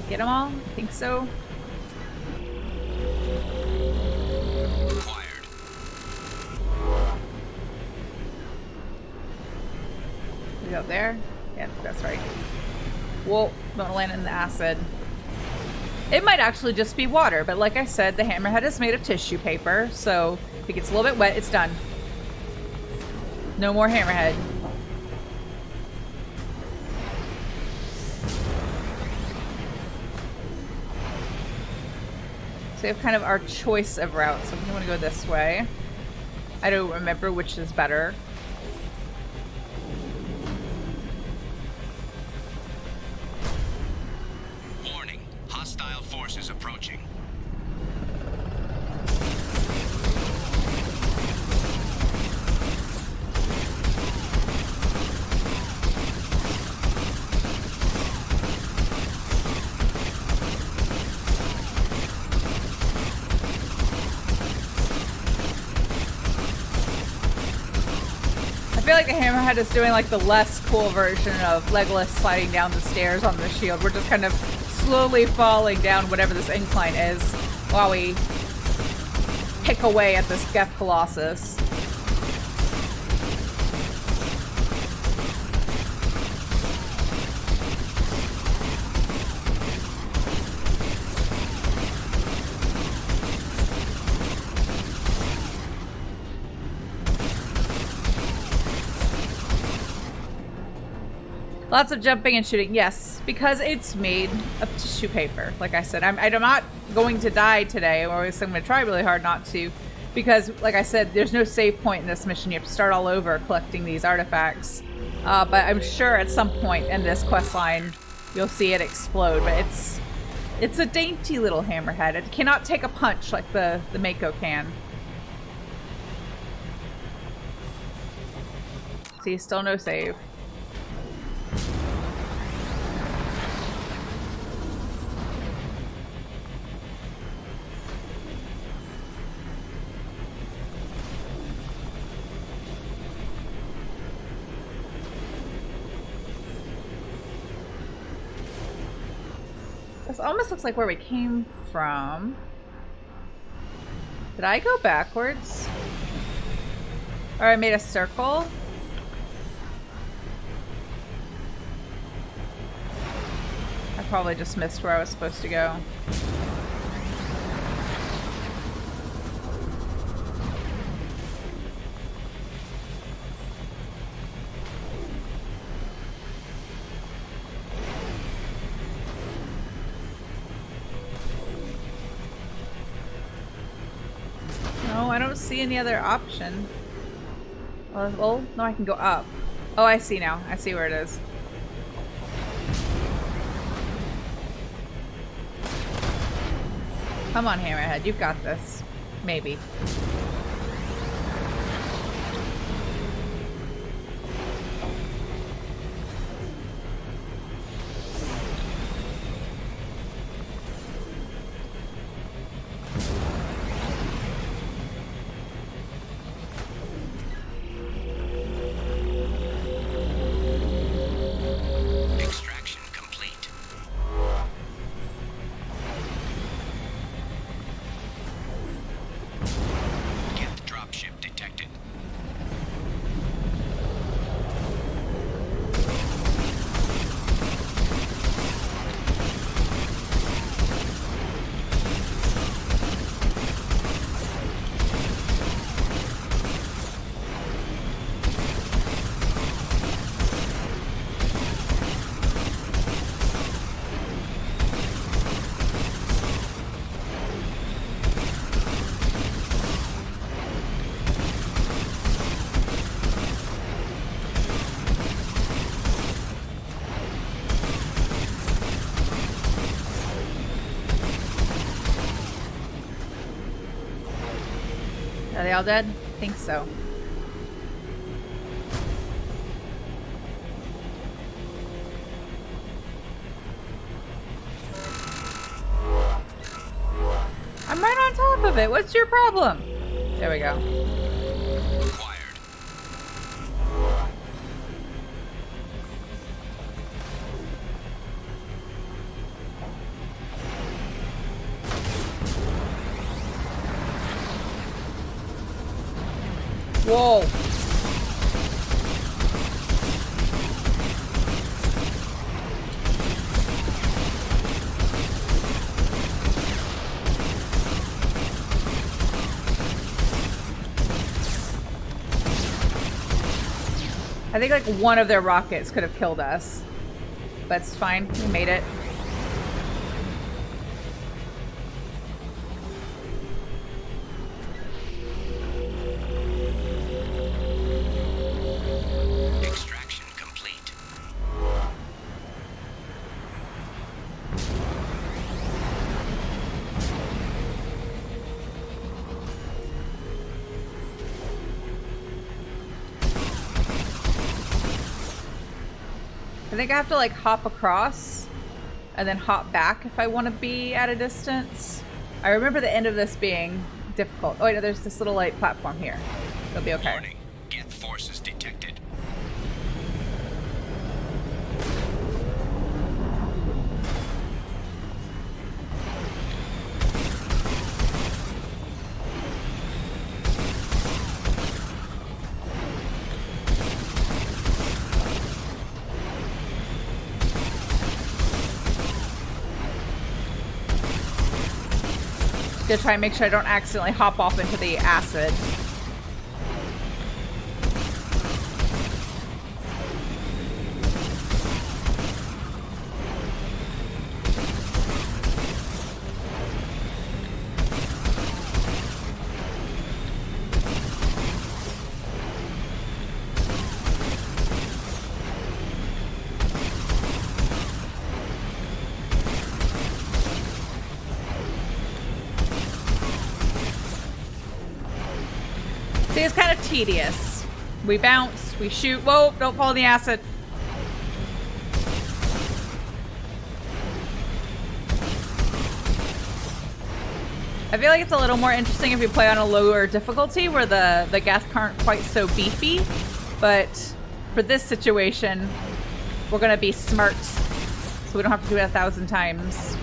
Get them all? I think so. Acquired. We go up there? Yeah, that's right. Whoa, don't land in the acid. It might actually just be water, but like I said, the hammerhead is made of tissue paper, so if it gets a little bit wet, it's done. No more hammerhead. So we have kind of our choice of routes. So if you want to go this way. I don't remember which is better. Warning. Hostile forces approaching. I feel like the hammerhead is doing like the less cool version of Legolas sliding down the stairs on the shield. We're just kind of slowly falling down whatever this incline is while we pick away at this Geth Colossus. Lots of jumping and shooting, yes, because it's made of tissue paper. Like I said, I'm not going to die today, or I'm going to try really hard not to, because, like I said, there's no save point in this mission. You have to start all over collecting these artifacts. But I'm sure at some point in this quest line, you'll see it explode. But it's a dainty little hammerhead. It cannot take a punch like the Mako can. See, still no save. This almost looks like where we came from. Did I go backwards? Or I made a circle? I probably just missed where I was supposed to go. No, I don't see any other option. Well, no, I can go up. Oh, I see now. I see where it is. Come on, Hammerhead. You've got this. Maybe. Are they all dead? I think so. I'm right on top of it. What's your problem? There we go. Whoa. I think like one of their rockets could have killed us, but it's fine. We made it. I think I have to like hop across and then hop back if I want to be at a distance. I remember the end of this being difficult. Oh wait, no, there's this little like platform here. It'll be okay. Warning. Geth forces detected. Gonna try and make sure I don't accidentally hop off into the acid. See, it's kind of tedious. We bounce, we shoot. Whoa, don't fall in the acid. I feel like it's a little more interesting if you play on a lower difficulty where the gas aren't quite so beefy. But for this situation, we're gonna be smart. So we don't have to do it 1,000 times.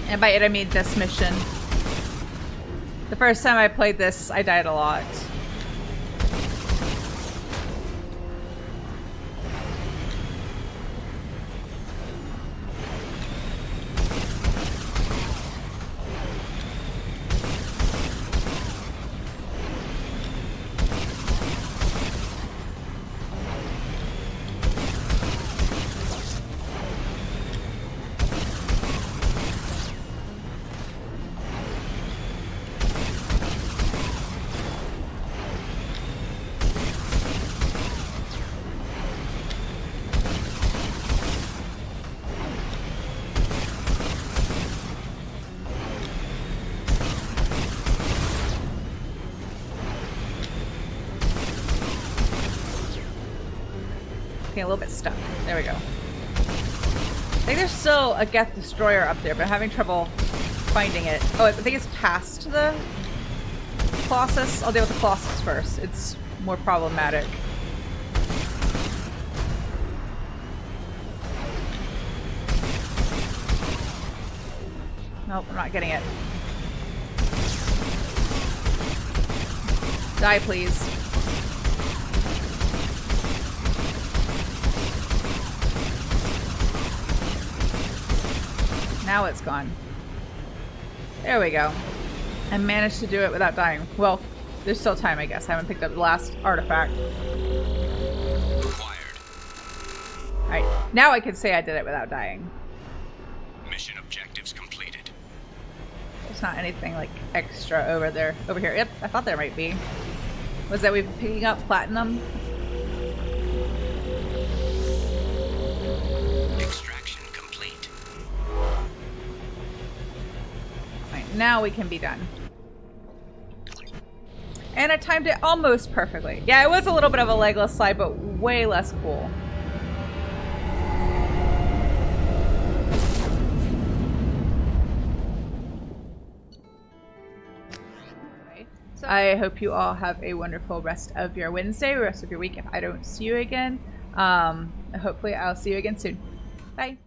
And by it, I mean this mission. The first time I played this, I died a lot. A little bit stuck. There we go. I think there's still a Geth Destroyer up there, but I'm having trouble finding it. Oh, I think it's past the Colossus. I'll deal with the Colossus first. It's more problematic. Nope, I'm not getting it. Die, please. Now it's gone. There we go. I managed to do it without dying. Well, there's still time, I guess. I haven't picked up the last artifact. Alright, now I can say I did it without dying. Mission objectives completed. There's not anything like extra over there. Over here. Yep, I thought there might be. Was that we've been picking up platinum? Now we can be done. And I timed it almost perfectly. Yeah, it was a little bit of a legless slide, but way less cool. So I hope you all have a wonderful rest of your Wednesday, rest of your week if I don't see you again. Hopefully I'll see you again soon. Bye.